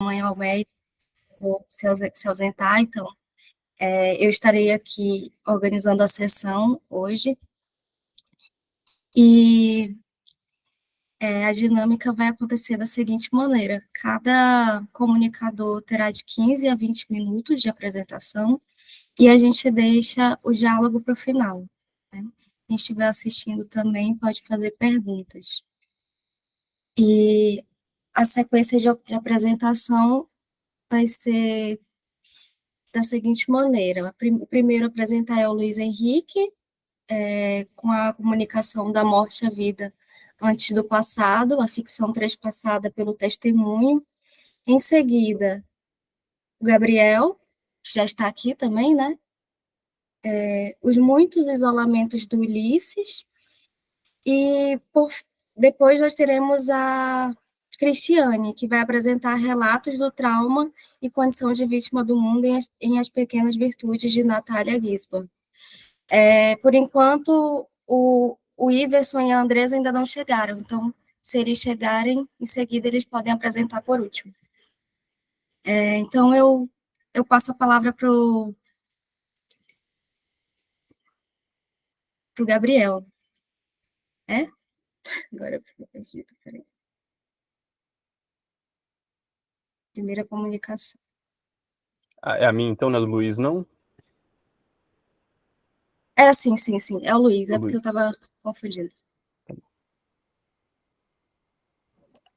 mãe ao médico, vou se ausentar, então eu estarei aqui organizando a sessão hoje. E a dinâmica vai acontecer da seguinte maneira: cada comunicador terá de 15 a 20 minutos de apresentação e a gente deixa o diálogo para o final, né? Quem estiver assistindo também pode fazer perguntas. E a sequência de apresentação vai ser da seguinte maneira: o primeiro a apresentar é o Luiz Henrique, com a comunicação da morte à vida antes do passado, a ficção trespassada pelo testemunho. Em seguida, o Gabriel, que já está aqui também, né? Os muitos isolamentos do Ulisses. E depois nós teremos a Cristiane, que vai apresentar relatos do trauma e condição de vítima do mundo em As Pequenas Virtudes, de Natália Gisborne. Por enquanto, o Iverson e a Andresa ainda não chegaram, então, se eles chegarem, em seguida eles podem apresentar por último. Então, eu passo a palavra para o Gabriel. Agora eu fico perdida, peraí. Primeira comunicação. É a minha, então, não é do Luiz, não? Sim. É o Luiz, porque eu estava confundindo.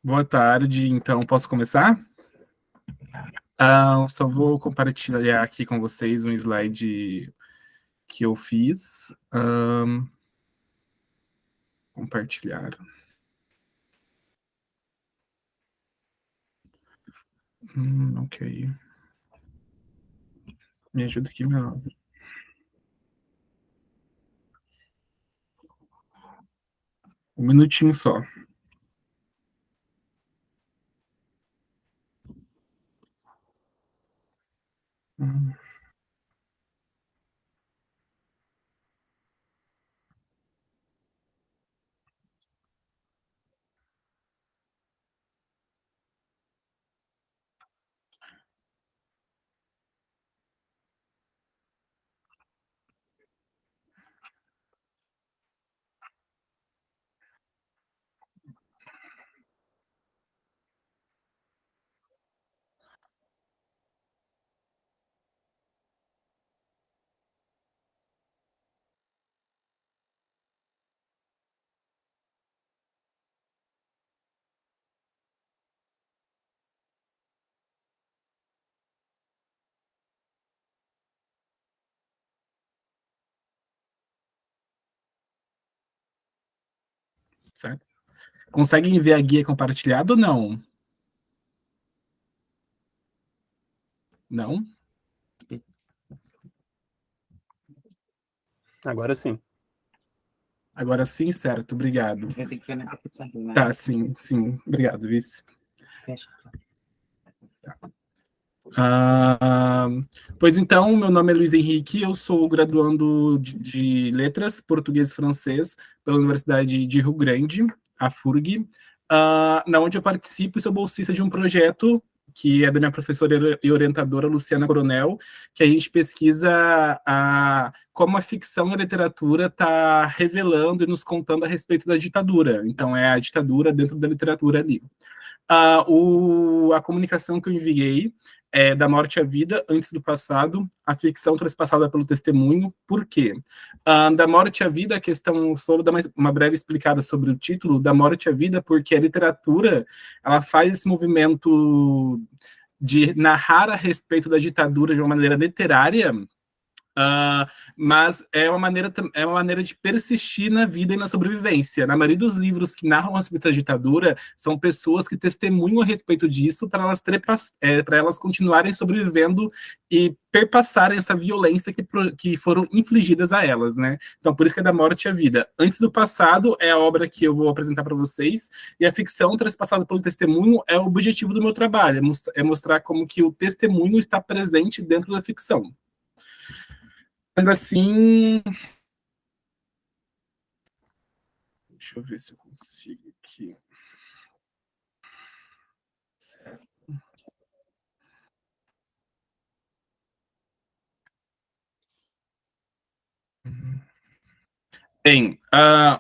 Boa tarde, então posso começar? Só vou compartilhar aqui com vocês um slide que eu fiz. Compartilhar. Ok. Me ajuda aqui, meu. Um minutinho só. Certo? Conseguem ver a guia compartilhada ou não? Não? Agora sim. Agora sim, certo. Obrigado. Tá, sim. Obrigado, vice. Pois então, meu nome é Luiz Henrique, eu sou graduando de Letras, Português e Francês pela Universidade de Rio Grande, a FURG, na onde eu participo e sou bolsista de um projeto que é da minha professora e orientadora, Luciana Coronel, que a gente pesquisa como a ficção e a literatura está revelando e nos contando a respeito da ditadura. Então, é a ditadura dentro da literatura ali. A comunicação que eu enviei é Da Morte à Vida, Antes do Passado, a ficção transpassada pelo testemunho. Por quê? Da Morte à Vida, a questão, só dar uma breve explicada sobre o título, Da Morte à Vida, porque a literatura, ela faz esse movimento de narrar a respeito da ditadura de uma maneira literária, mas é uma maneira de persistir na vida e na sobrevivência. Na maioria dos livros que narram a respeito da ditadura, são pessoas que testemunham a respeito disso para elas continuarem sobrevivendo e perpassarem essa violência que foram infligidas a elas, né? Então, por isso que é Da Morte à Vida. Antes do Passado é a obra que eu vou apresentar para vocês, e a ficção transpassada pelo testemunho é o objetivo do meu trabalho, é mostrar como que o testemunho está presente dentro da ficção. Sendo assim, deixa eu ver se eu consigo aqui. Certo. Bem,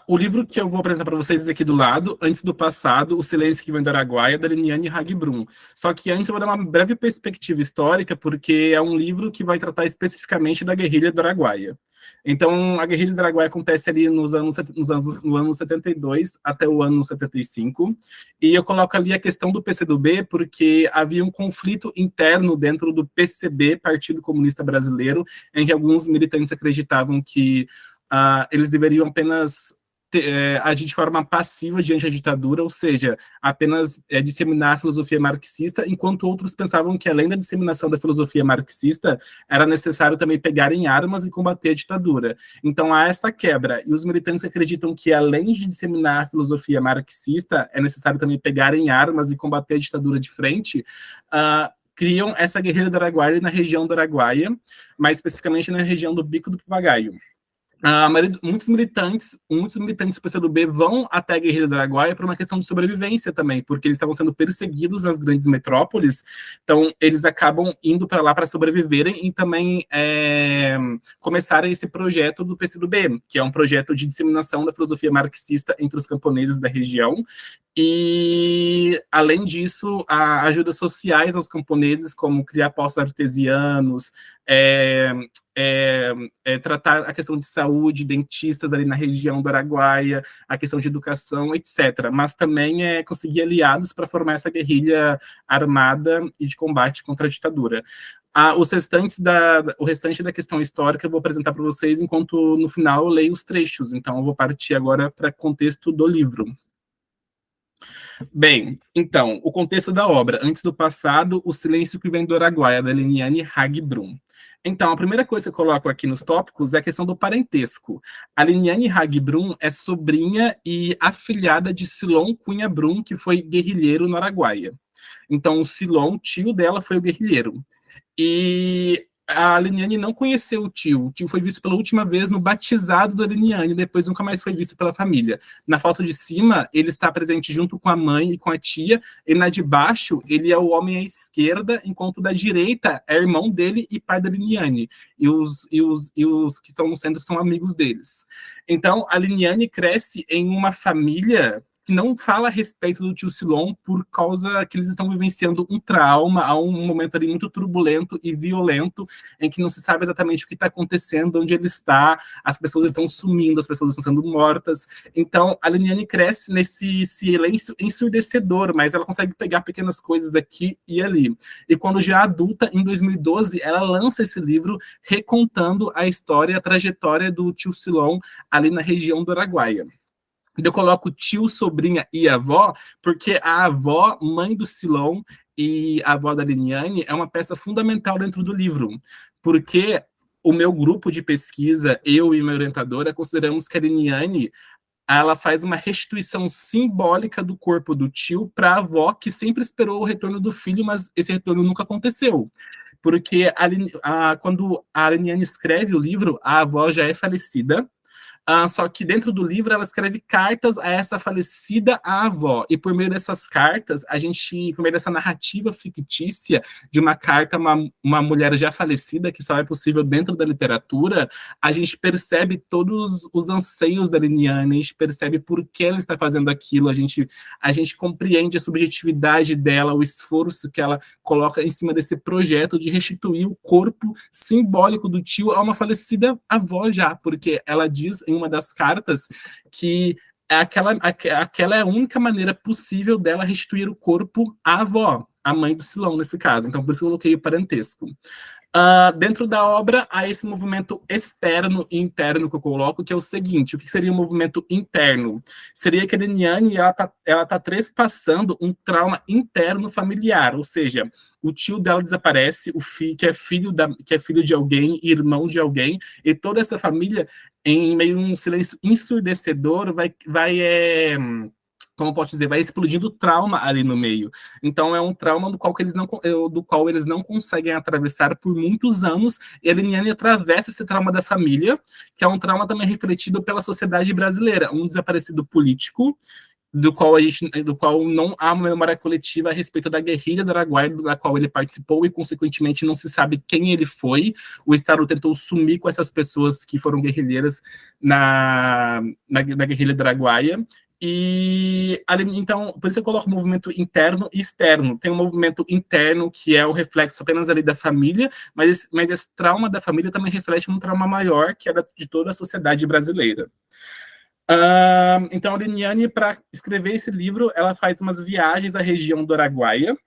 o livro que eu vou apresentar para vocês aqui do lado, Antes do Passado, O Silêncio que Vem do Araguaia, da Liniane Hagbrun. Só que antes eu vou dar uma breve perspectiva histórica, porque é um livro que vai tratar especificamente da guerrilha do Araguaia. Então, a guerrilha do Araguaia acontece ali no ano 72 até o ano 75, e eu coloco ali a questão do PCdoB, porque havia um conflito interno dentro do PCB, Partido Comunista Brasileiro, em que alguns militantes acreditavam que eles deveriam apenas agir de forma passiva diante da ditadura, ou seja, apenas disseminar a filosofia marxista, enquanto outros pensavam que, além da disseminação da filosofia marxista, era necessário também pegar em armas e combater a ditadura. Então, há essa quebra. E os militantes acreditam que, além de disseminar a filosofia marxista, é necessário também pegar em armas e combater a ditadura de frente, criam essa guerrilha do Araguaia na região do Araguaia, mais especificamente na região do Bico do Papagaio. Muitos militantes do PCdoB vão até a guerrilha do Araguaia por uma questão de sobrevivência também, porque eles estavam sendo perseguidos nas grandes metrópoles, então eles acabam indo para lá para sobreviverem e também começarem esse projeto do PCdoB, que é um projeto de disseminação da filosofia marxista entre os camponeses da região. E, além disso, ajudas sociais aos camponeses, como criar postos artesianos, tratar a questão de saúde, dentistas ali na região do Araguaia, a questão de educação, etc. Mas também conseguir aliados para formar essa guerrilha armada e de combate contra a ditadura. O restante da questão histórica eu vou apresentar para vocês, enquanto no final eu leio os trechos. Então eu vou partir agora para o contexto do livro. Bem, então, o contexto da obra, Antes do Passado, O Silêncio que Vem do Araguaia, da Liniane Hagbrun. Então, a primeira coisa que eu coloco aqui nos tópicos é a questão do parentesco. A Liniane Hagbrun é sobrinha e afilhada de Silon Cunha Brum, que foi guerrilheiro no Araguaia. Então, o Silon, tio dela, foi o guerrilheiro. E a Liniane não conheceu o tio foi visto pela última vez no batizado da Liniane, depois nunca mais foi visto pela família. Na foto de cima, ele está presente junto com a mãe e com a tia, e na de baixo, ele é o homem à esquerda, enquanto da direita é irmão dele e pai da Liniane, e os que estão no centro são amigos deles. Então, a Liniane cresce em uma família que não fala a respeito do tio Silon por causa que eles estão vivenciando um trauma, há um momento ali muito turbulento e violento, em que não se sabe exatamente o que está acontecendo, onde ele está, as pessoas estão sumindo, as pessoas estão sendo mortas. Então, a Liniane cresce nesse silêncio ensurdecedor, mas ela consegue pegar pequenas coisas aqui e ali. E quando já adulta, em 2012, ela lança esse livro recontando a história, a trajetória do tio Silon ali na região do Araguaia. Eu coloco tio, sobrinha e avó, porque a avó, mãe do Silon e a avó da Liniane, é uma peça fundamental dentro do livro, porque o meu grupo de pesquisa, eu e minha orientadora, consideramos que a Liniane ela faz uma restituição simbólica do corpo do tio para a avó, que sempre esperou o retorno do filho, mas esse retorno nunca aconteceu. Porque quando a Liniane escreve o livro, a avó já é falecida, só que dentro do livro ela escreve cartas a essa falecida avó, e por meio dessas cartas, por meio dessa narrativa fictícia de uma carta a uma mulher já falecida, que só é possível dentro da literatura, a gente percebe todos os anseios da Liniane, a gente percebe por que ela está fazendo aquilo, a gente compreende a subjetividade dela, o esforço que ela coloca em cima desse projeto de restituir o corpo simbólico do tio a uma falecida avó já, porque ela diz em uma das cartas que aquela é a única maneira possível dela restituir o corpo à avó, a mãe do Silon, nesse caso. Então, por isso que eu coloquei o parentesco. Dentro da obra, há esse movimento externo e interno que eu coloco, que é o seguinte: o que seria o movimento interno? Seria que a Liniane ela tá trespassando um trauma interno familiar, ou seja, o tio dela desaparece, que é filho de alguém, irmão de alguém, e toda essa família, em meio a um silêncio ensurdecedor, como posso dizer, vai explodindo trauma ali no meio. Então é um trauma do qual eles não conseguem atravessar por muitos anos, e a Liniane atravessa esse trauma da família, que é um trauma também refletido pela sociedade brasileira. Um desaparecido político do qual não há uma memória coletiva a respeito da guerrilha do Araguaia, da qual ele participou, e, consequentemente, não se sabe quem ele foi. O Estado tentou sumir com essas pessoas que foram guerrilheiras na guerrilha do Araguaia. E, então, por isso eu coloco movimento interno e externo. Tem um movimento interno, que é o reflexo apenas ali da família, mas esse trauma da família também reflete um trauma maior, que é de toda a sociedade brasileira. Então, a Liniane, para escrever esse livro, ela faz umas viagens à região do Araguaia,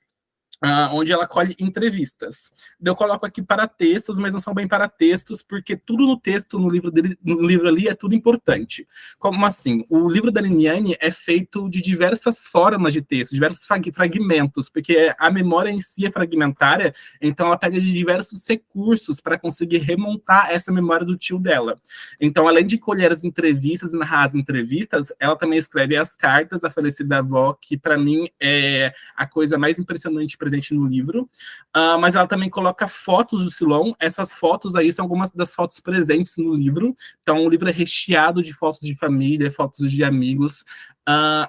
onde ela colhe entrevistas. Eu coloco aqui paratextos, mas não são bem paratextos, porque tudo no texto, no livro ali, é tudo importante. Como assim? O livro da Liniane é feito de diversas formas de texto, diversos fragmentos, porque a memória em si é fragmentária, então ela pega de diversos recursos para conseguir remontar essa memória do tio dela. Então, além de colher as entrevistas e narrar as entrevistas, ela também escreve as cartas da falecida avó, que para mim é a coisa mais impressionante presente no livro, mas ela também coloca fotos do Silon. Essas fotos aí são algumas das fotos presentes no livro, então o livro é recheado de fotos de família, fotos de amigos.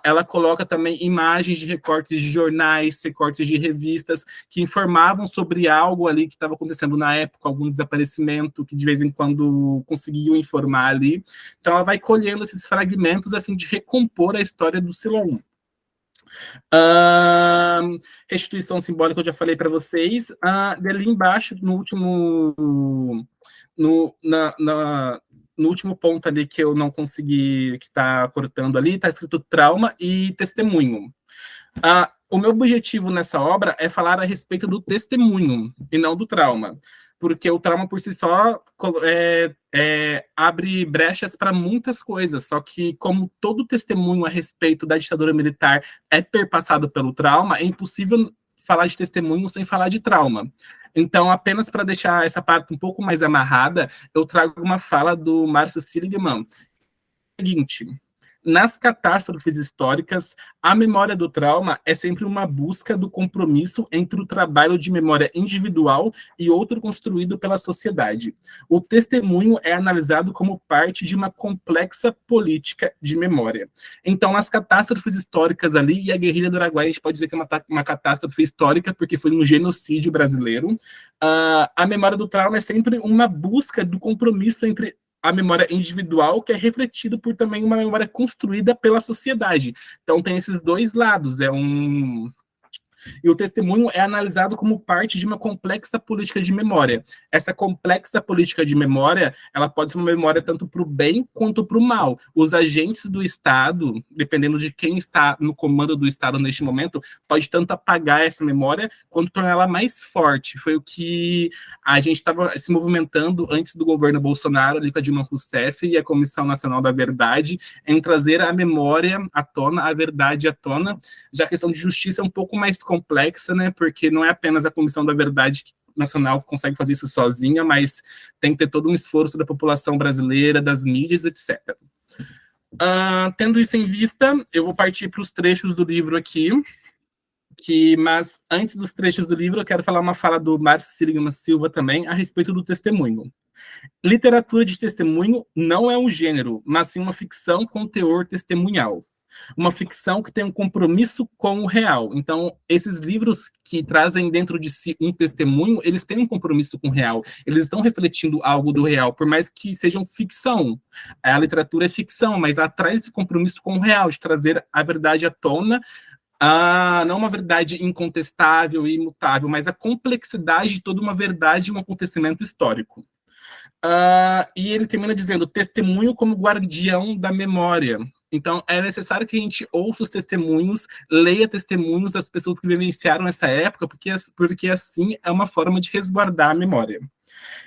Ela coloca também imagens de recortes de jornais, recortes de revistas, que informavam sobre algo ali que estava acontecendo na época, algum desaparecimento, que de vez em quando conseguiam informar ali. Então ela vai colhendo esses fragmentos a fim de recompor a história do Silon. Restituição simbólica, eu já falei para vocês. Ali embaixo, no último ponto ali que eu não consegui, que está cortando ali, está escrito trauma e testemunho. O meu objetivo nessa obra é falar a respeito do testemunho e não do trauma, porque o trauma por si só abre brechas para muitas coisas, só que como todo testemunho a respeito da ditadura militar é perpassado pelo trauma, é impossível falar de testemunho sem falar de trauma. Então, apenas para deixar essa parte um pouco mais amarrada, eu trago uma fala do Márcio Seligman. Seguinte: nas catástrofes históricas, a memória do trauma é sempre uma busca do compromisso entre o trabalho de memória individual e outro construído pela sociedade. O testemunho é analisado como parte de uma complexa política de memória. Então, nas catástrofes históricas ali, e a guerrilha do Araguaia, a gente pode dizer que é uma catástrofe histórica, porque foi um genocídio brasileiro, a memória do trauma é sempre uma busca do compromisso entre a memória individual, que é refletido por também uma memória construída pela sociedade. Então, tem esses dois lados. E o testemunho é analisado como parte de uma complexa política de memória. Essa complexa política de memória, ela pode ser uma memória tanto para o bem quanto para o mal. Os agentes do Estado, dependendo de quem está no comando do Estado neste momento, pode tanto apagar essa memória quanto torná-la mais forte. Foi o que a gente estava se movimentando antes do governo Bolsonaro, ali com a Dilma Rousseff e a Comissão Nacional da Verdade, em trazer a memória à tona, a verdade à tona. Já a questão de justiça é um pouco mais complexa, né? Porque não é apenas a Comissão da Verdade Nacional que consegue fazer isso sozinha, mas tem que ter todo um esforço da população brasileira, das mídias, etc. Tendo isso em vista, eu vou partir para os trechos do livro aqui, mas antes dos trechos do livro, eu quero falar uma fala do Márcio Seligman Silva também a respeito do testemunho. Literatura de testemunho não é um gênero, mas sim uma ficção com teor testemunhal. Uma ficção que tem um compromisso com o real. Então, esses livros que trazem dentro de si um testemunho, eles têm um compromisso com o real. Eles estão refletindo algo do real, por mais que sejam ficção. A literatura é ficção, mas ela traz esse compromisso com o real, de trazer a verdade à tona, não uma verdade incontestável e imutável, mas a complexidade de toda uma verdade e um acontecimento histórico. E ele termina dizendo: testemunho como guardião da memória. Então, é necessário que a gente ouça os testemunhos, leia testemunhos das pessoas que vivenciaram essa época, porque assim é uma forma de resguardar a memória.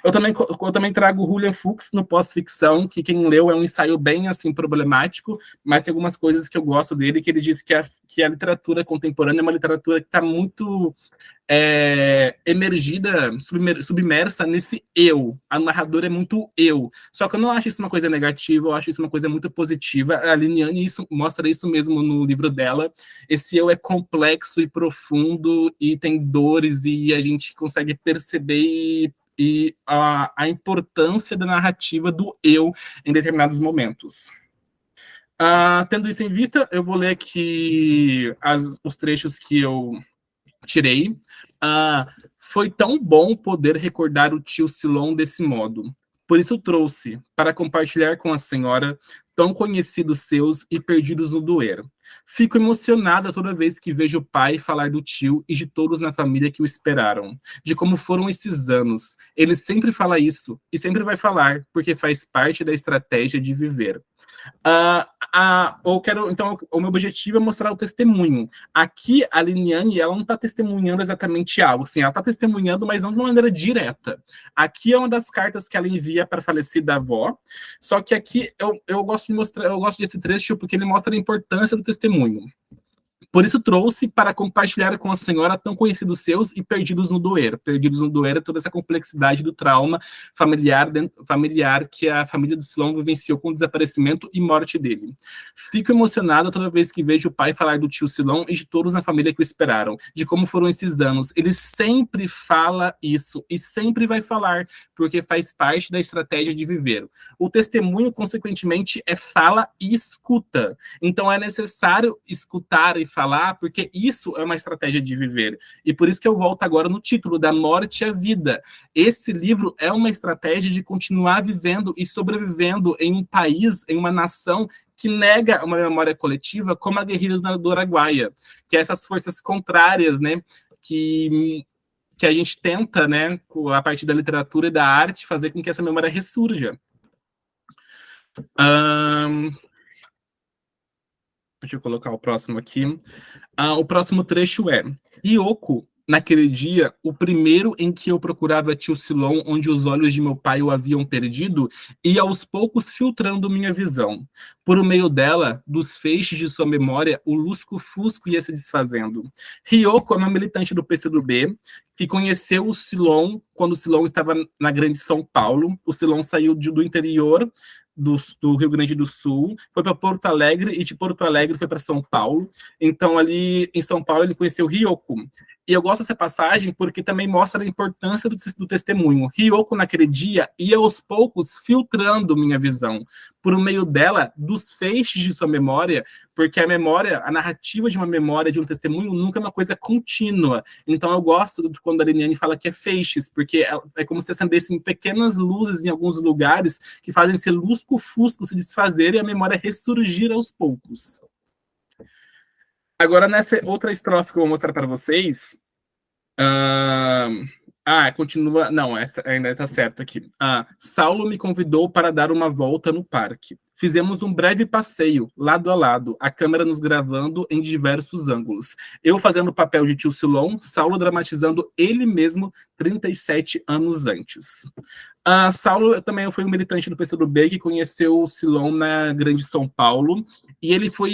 Eu também trago Julian Fuchs no Pós-Ficção, que quem leu é um ensaio bem assim problemático, mas tem algumas coisas que eu gosto dele, que ele diz que a literatura contemporânea é uma literatura que está muito emergida, submersa nesse eu. A narradora é muito eu. Só que eu não acho isso uma coisa negativa, eu acho isso uma coisa muito positiva. A Liniane mostra isso mesmo no livro dela. Esse eu é complexo e profundo, e tem dores, e a gente consegue perceber a importância da narrativa do eu em determinados momentos. Tendo isso em vista, eu vou ler aqui os trechos que eu tirei. Foi tão bom poder recordar o tio Silon desse modo. Por isso trouxe, para compartilhar com a senhora, tão conhecidos seus e perdidos no doer. Fico emocionada toda vez que vejo o pai falar do tio e de todos na família que o esperaram, de como foram esses anos. Ele sempre fala isso, e sempre vai falar, porque faz parte da estratégia de viver. Então, o meu objetivo é mostrar o testemunho. Aqui, a Liniane, ela não está testemunhando exatamente algo, assim, ela está testemunhando, mas não de uma maneira direta. Aqui é uma das cartas que ela envia para a falecida avó, só que aqui eu gosto de mostrar, eu gosto desse trecho porque ele mostra a importância do testemunho. Por isso trouxe para compartilhar com a senhora tão conhecidos seus e perdidos no doer. Perdidos no doer é toda essa complexidade do trauma familiar que a família do Silon vivenciou com o desaparecimento e morte dele. Fico emocionada toda vez que vejo o pai falar do tio Silon e de todos na família que o esperaram, de como foram esses anos. Ele sempre fala isso e sempre vai falar, porque faz parte da estratégia de viver. O testemunho, consequentemente, é fala e escuta. Então é necessário escutar e falar, porque isso é uma estratégia de viver. E por isso que eu volto agora no título, da morte à vida. Esse livro é uma estratégia de continuar vivendo e sobrevivendo em um país, em uma nação que nega uma memória coletiva, como a guerrilha do Araguaia, que é essas forças contrárias, né, que a gente tenta, né, a partir da literatura e da arte, fazer com que essa memória ressurja. Deixa eu colocar o próximo aqui. O próximo trecho é: Ryoko, naquele dia, o primeiro em que eu procurava tio Silon, onde os olhos de meu pai o haviam perdido, ia aos poucos filtrando minha visão. Por meio dela, dos feixes de sua memória, o lusco-fusco ia se desfazendo. Ryoko é uma militante do PCdoB, que conheceu o Silon quando o Silon estava na Grande São Paulo. O Silon saiu do interior do Rio Grande do Sul, foi para Porto Alegre, e de Porto Alegre foi para São Paulo. Então, ali em São Paulo, ele conheceu Ryoko. E eu gosto dessa passagem porque também mostra a importância do testemunho. Ryoko, naquele dia, ia aos poucos filtrando minha visão, por meio dela, dos feixes de sua memória, porque a memória, a narrativa de uma memória, de um testemunho, nunca é uma coisa contínua. Então, eu gosto de quando a Liniane fala que é feixes, porque é como se acendessem pequenas luzes em alguns lugares que fazem esse lusco-fusco se desfazer e a memória ressurgir aos poucos. Agora, nessa outra estrofe que eu vou mostrar para vocês... continua... Não, essa ainda está certo aqui. Saulo me convidou para dar uma volta no parque. Fizemos um breve passeio, lado a lado, a câmera nos gravando em diversos ângulos. Eu fazendo o papel de tio Silon, Saulo dramatizando ele mesmo 37 anos antes. Saulo também foi um militante do PCdoB que conheceu o Silon na Grande São Paulo, e ele foi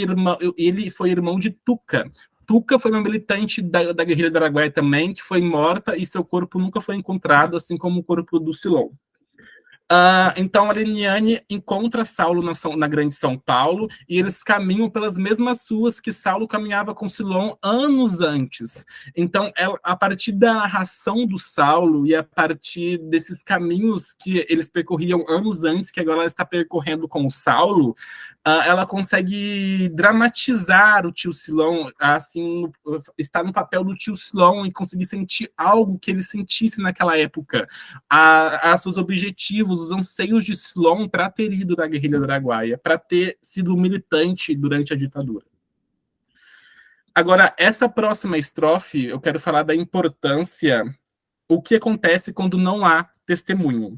irmão de Tuca. Tuca foi uma militante da guerrilha do Araguaia também, que foi morta e seu corpo nunca foi encontrado, assim como o corpo do Silon. Então, a Liniane encontra Saulo na Grande São Paulo e eles caminham pelas mesmas ruas que Saulo caminhava com Silon anos antes. Então, a partir da narração do Saulo e a partir desses caminhos que eles percorriam anos antes, que agora ela está percorrendo com o Saulo, ela consegue dramatizar o tio Silon, assim, estar no papel do tio Silon e conseguir sentir algo que ele sentisse naquela época, seus objetivos, os anseios de Silon para ter ido na guerrilha do Araguaia, para ter sido militante durante a ditadura. Agora, essa próxima estrofe, eu quero falar da importância, o que acontece quando não há testemunho.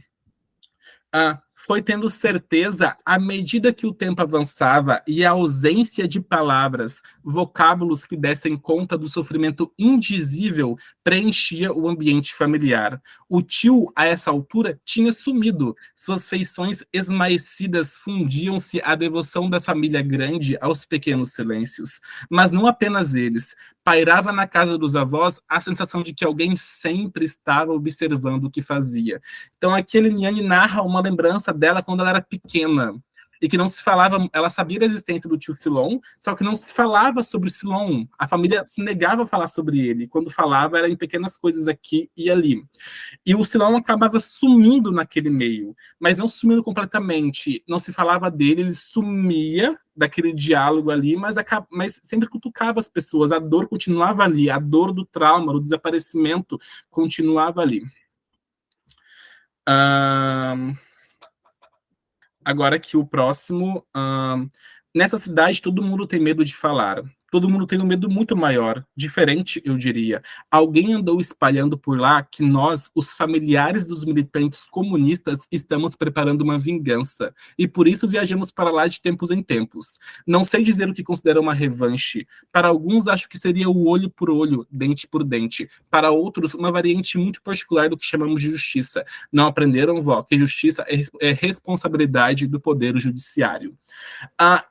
Foi tendo certeza, à medida que o tempo avançava e a ausência de palavras, vocábulos que dessem conta do sofrimento indizível, preenchia o ambiente familiar. O tio, a essa altura, tinha sumido. Suas feições esmaecidas fundiam-se à devoção da família grande aos pequenos silêncios. Mas não apenas eles. Pairava na casa dos avós a sensação de que alguém sempre estava observando o que fazia. Então aqui a Liniane narra uma lembrança dela quando ela era pequena, e que não se falava, ela sabia da existência do tio Silon, só que não se falava sobre Silon, a família se negava a falar sobre ele, quando falava era em pequenas coisas aqui e ali. E o Silon acabava sumindo naquele meio, mas não sumindo completamente, não se falava dele, ele sumia, daquele diálogo ali, mas sempre cutucava as pessoas, a dor continuava ali, a dor do trauma, do desaparecimento continuava ali. Agora aqui o próximo. Nessa cidade, todo mundo tem medo de falar. Todo mundo tem um medo muito maior, diferente, eu diria. Alguém andou espalhando por lá que nós, os familiares dos militantes comunistas, estamos preparando uma vingança. E por isso viajamos para lá de tempos em tempos. Não sei dizer o que considero uma revanche. Para alguns, acho que seria o olho por olho, dente por dente. Para outros, uma variante muito particular do que chamamos de justiça. Não aprenderam, vó, que justiça é responsabilidade do poder judiciário.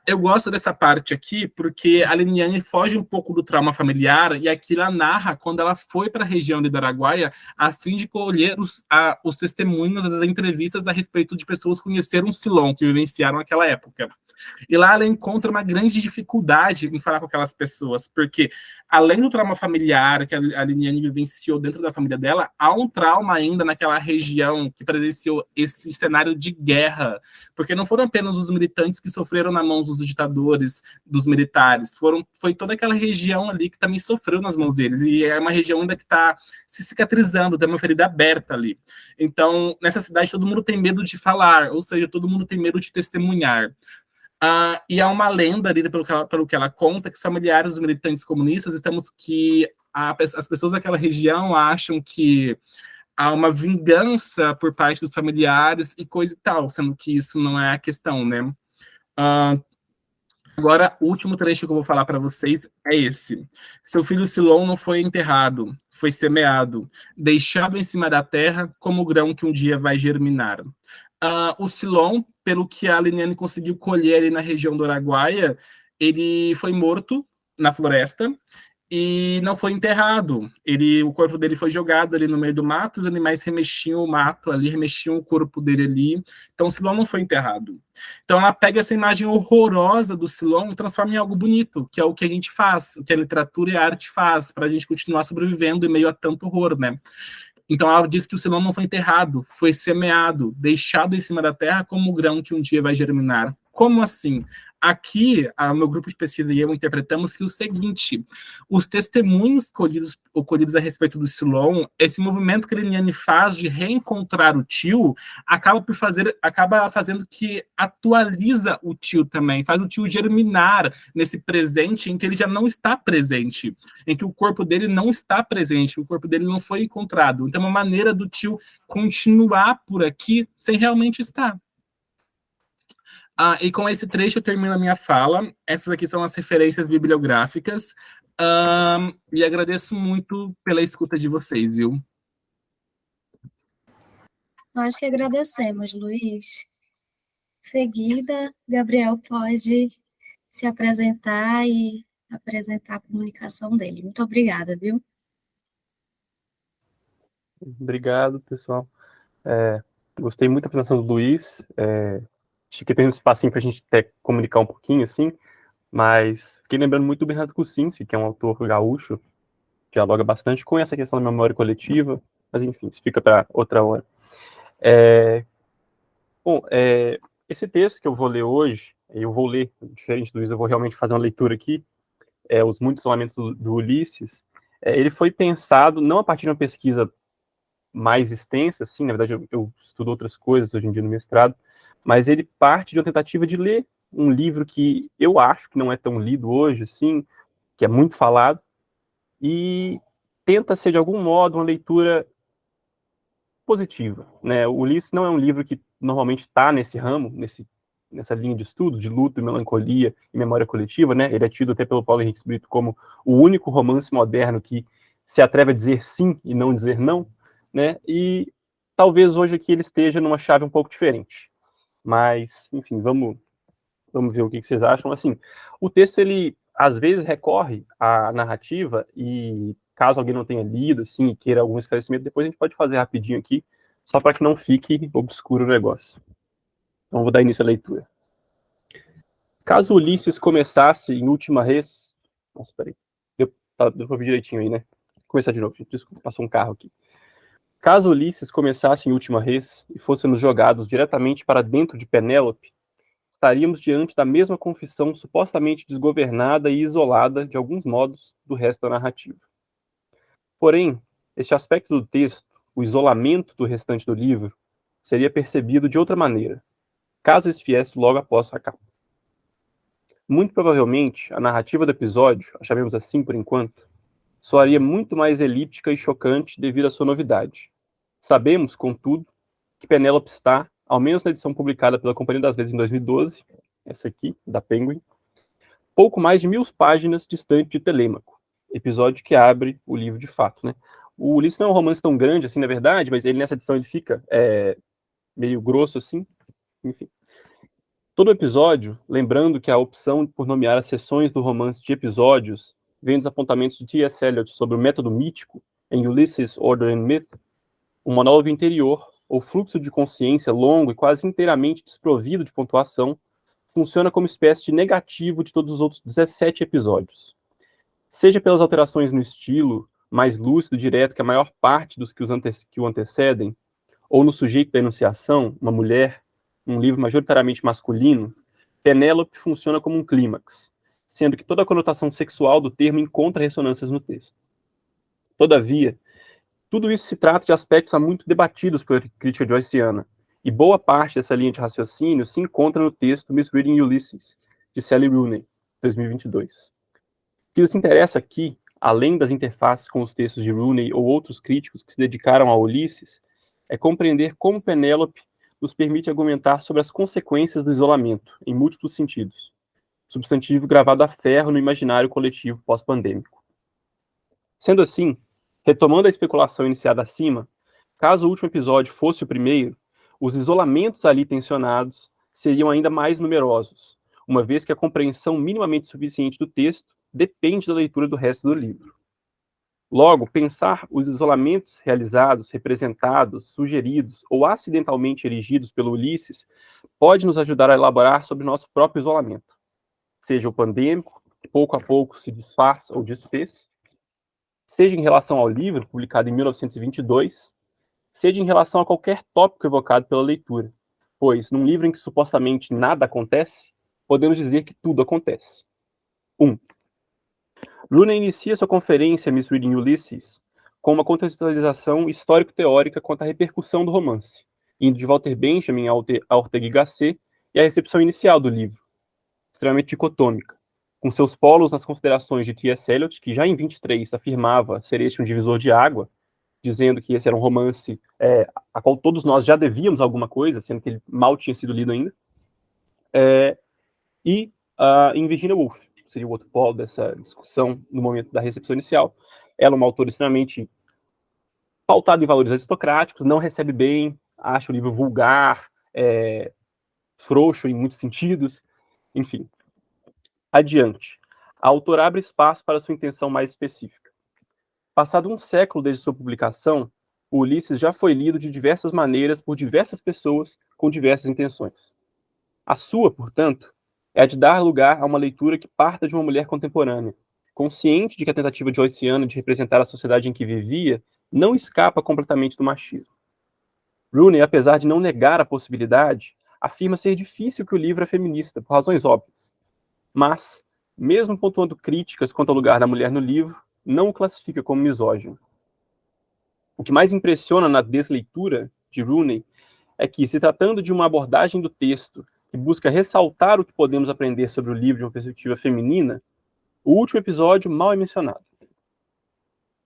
Eu gosto dessa parte aqui porque a Liniane foge um pouco do trauma familiar e aqui ela narra quando ela foi para a região de Araguaia a fim de colher os testemunhos das entrevistas a respeito de pessoas que conheceram Silon, que vivenciaram aquela época. E lá ela encontra uma grande dificuldade em falar com aquelas pessoas, porque além do trauma familiar que a Liniane vivenciou dentro da família dela, há um trauma ainda naquela região que presenciou esse cenário de guerra, porque não foram apenas os militantes que sofreram na mão dos ditadores, dos militares, foi toda aquela região ali que também sofreu nas mãos deles, e é uma região ainda que está se cicatrizando, tem uma ferida aberta ali. Então, nessa cidade, todo mundo tem medo de falar, ou seja, todo mundo tem medo de testemunhar. E há uma lenda ali, pelo que ela conta, que os familiares dos militantes comunistas as pessoas daquela região acham que há uma vingança por parte dos familiares e coisa e tal, sendo que isso não é a questão, né? Agora, o último trecho que eu vou falar para vocês é esse. Seu filho Silon não foi enterrado, foi semeado, deixado em cima da terra como o grão que um dia vai germinar. O Silon, pelo que a Liniane conseguiu colher ali na região do Araguaia, ele foi morto na floresta e não foi enterrado. O corpo dele foi jogado ali no meio do mato, os animais remexiam o mato ali, remexiam o corpo dele ali. Então o Silon não foi enterrado. Então ela pega essa imagem horrorosa do Silon e transforma em algo bonito, que é o que a gente faz, o que a literatura e a arte faz, para a gente continuar sobrevivendo em meio a tanto horror, né? Então ela diz que o Silon não foi enterrado, foi semeado, deixado em cima da terra como o grão que um dia vai germinar. Como assim? Aqui, meu grupo de pesquisa e eu interpretamos que o seguinte: os testemunhos colhidos a respeito do Silon, esse movimento que a Liniane faz de reencontrar o tio, acaba fazendo que atualiza o tio também, faz o tio germinar nesse presente em que ele já não está presente, em que o corpo dele não está presente, o corpo dele não foi encontrado. Então é uma maneira do tio continuar por aqui sem realmente estar. E com esse trecho eu termino a minha fala. Essas aqui são as referências bibliográficas. E agradeço muito pela escuta de vocês, viu? Nós que agradecemos, Luiz. Em seguida, Gabriel pode se apresentar e apresentar a comunicação dele. Muito obrigada, viu? Obrigado, pessoal. Gostei muito da apresentação do Luiz. Acho que tem um espacinho para a gente até comunicar um pouquinho, assim, mas fiquei lembrando muito do Bernardo Kucinski, que é um autor gaúcho, dialoga bastante com essa questão da memória coletiva, mas enfim, isso fica para outra hora. Esse texto que eu vou ler hoje, eu vou ler, diferente do Luiz, eu vou realmente fazer uma leitura aqui, Os Muitos Lamentos do Ulisses. Ele foi pensado não a partir de uma pesquisa mais extensa, assim, na verdade eu estudo outras coisas hoje em dia no mestrado, mas ele parte de uma tentativa de ler um livro que eu acho que não é tão lido hoje, assim, que é muito falado, e tenta ser, de algum modo, uma leitura positiva, né? O Ulisses não é um livro que normalmente está nesse ramo, nessa linha de estudo, de luto, melancolia e memória coletiva, né? Ele é tido até pelo Paulo Henrique Brito como o único romance moderno que se atreve a dizer sim e não dizer não, né? E talvez hoje aqui ele esteja numa chave um pouco diferente. Mas, enfim, vamos ver o que vocês acham. Assim, o texto, ele, às vezes, recorre à narrativa e, caso alguém não tenha lido, assim, e queira algum esclarecimento, depois a gente pode fazer rapidinho aqui, só para que não fique obscuro o negócio. Então, vou dar início à leitura. Caso Ulisses começasse em última res... Nossa, peraí. Deu para ouvir direitinho aí, né? Vou começar de novo. Desculpa, passou um carro aqui. Caso Ulisses começasse em última res e fôssemos jogados diretamente para dentro de Penélope, estaríamos diante da mesma confissão supostamente desgovernada e isolada, de alguns modos, do resto da narrativa. Porém, este aspecto do texto, o isolamento do restante do livro, seria percebido de outra maneira, caso este viesse logo após a capa. Muito provavelmente, a narrativa do episódio, a chamemos assim por enquanto, soaria muito mais elíptica e chocante devido à sua novidade. Sabemos, contudo, que Penélope está, ao menos na edição publicada pela Companhia das Letras em 2012, essa aqui, da Penguin, pouco mais de 1000 páginas distante de Telêmaco, episódio que abre o livro de fato, né? O Ulisses não é um romance tão grande assim, na verdade, mas ele nessa edição ele fica meio grosso assim, enfim. Todo episódio, lembrando que a opção por nomear as seções do romance de episódios vem dos apontamentos de T.S. Eliot sobre o método mítico em Ulysses, Order and Myth, um monólogo interior, ou fluxo de consciência longo e quase inteiramente desprovido de pontuação, funciona como espécie de negativo de todos os outros 17 episódios. Seja pelas alterações no estilo, mais lúcido e direto que a maior parte dos que o antecedem, ou no sujeito da enunciação, uma mulher, um livro majoritariamente masculino, Penélope funciona como um clímax, sendo que toda a conotação sexual do termo encontra ressonâncias no texto. Todavia, tudo isso se trata de aspectos há muito debatidos pela crítica joyciana, e boa parte dessa linha de raciocínio se encontra no texto Misreading Ulysses, de Sally Rooney, 2022. O que nos interessa aqui, além das interfaces com os textos de Rooney ou outros críticos que se dedicaram a Ulisses, é compreender como Penélope nos permite argumentar sobre as consequências do isolamento, em múltiplos sentidos, substantivo gravado a ferro no imaginário coletivo pós-pandêmico. Sendo assim, retomando a especulação iniciada acima, caso o último episódio fosse o primeiro, os isolamentos ali tensionados seriam ainda mais numerosos, uma vez que a compreensão minimamente suficiente do texto depende da leitura do resto do livro. Logo, pensar os isolamentos realizados, representados, sugeridos ou acidentalmente erigidos pelo Ulisses pode nos ajudar a elaborar sobre nosso próprio isolamento, seja o pandêmico, que pouco a pouco se desfaz ou desfez, seja em relação ao livro, publicado em 1922, seja em relação a qualquer tópico evocado pela leitura, pois, num livro em que supostamente nada acontece, podemos dizer que tudo acontece. 1. Rooney inicia sua conferência Misreading Ulysses com uma contextualização histórico-teórica quanto à repercussão do romance, indo de Walter Benjamin a Ortega y Gasset e a recepção inicial do livro, extremamente dicotômica, com seus polos nas considerações de T.S. Eliot, que já em 23 afirmava ser este um divisor de água, dizendo que esse era um romance a qual todos nós já devíamos alguma coisa, sendo que ele mal tinha sido lido ainda, e em Virginia Woolf, seria o outro polo dessa discussão no momento da recepção inicial. Ela é uma autora extremamente pautada em valores aristocráticos, não recebe bem, acha o livro vulgar, frouxo em muitos sentidos, enfim. Adiante. A autora abre espaço para sua intenção mais específica. Passado um século desde sua publicação, o Ulisses já foi lido de diversas maneiras por diversas pessoas com diversas intenções. A sua, portanto, é a de dar lugar a uma leitura que parta de uma mulher contemporânea, consciente de que a tentativa joyciana de representar a sociedade em que vivia não escapa completamente do machismo. Rooney, apesar de não negar a possibilidade, afirma ser difícil que o livro é feminista, por razões óbvias. Mas, mesmo pontuando críticas quanto ao lugar da mulher no livro, não o classifica como misógino. O que mais impressiona na desleitura de Rooney é que, se tratando de uma abordagem do texto que busca ressaltar o que podemos aprender sobre o livro de uma perspectiva feminina, o último episódio mal é mencionado.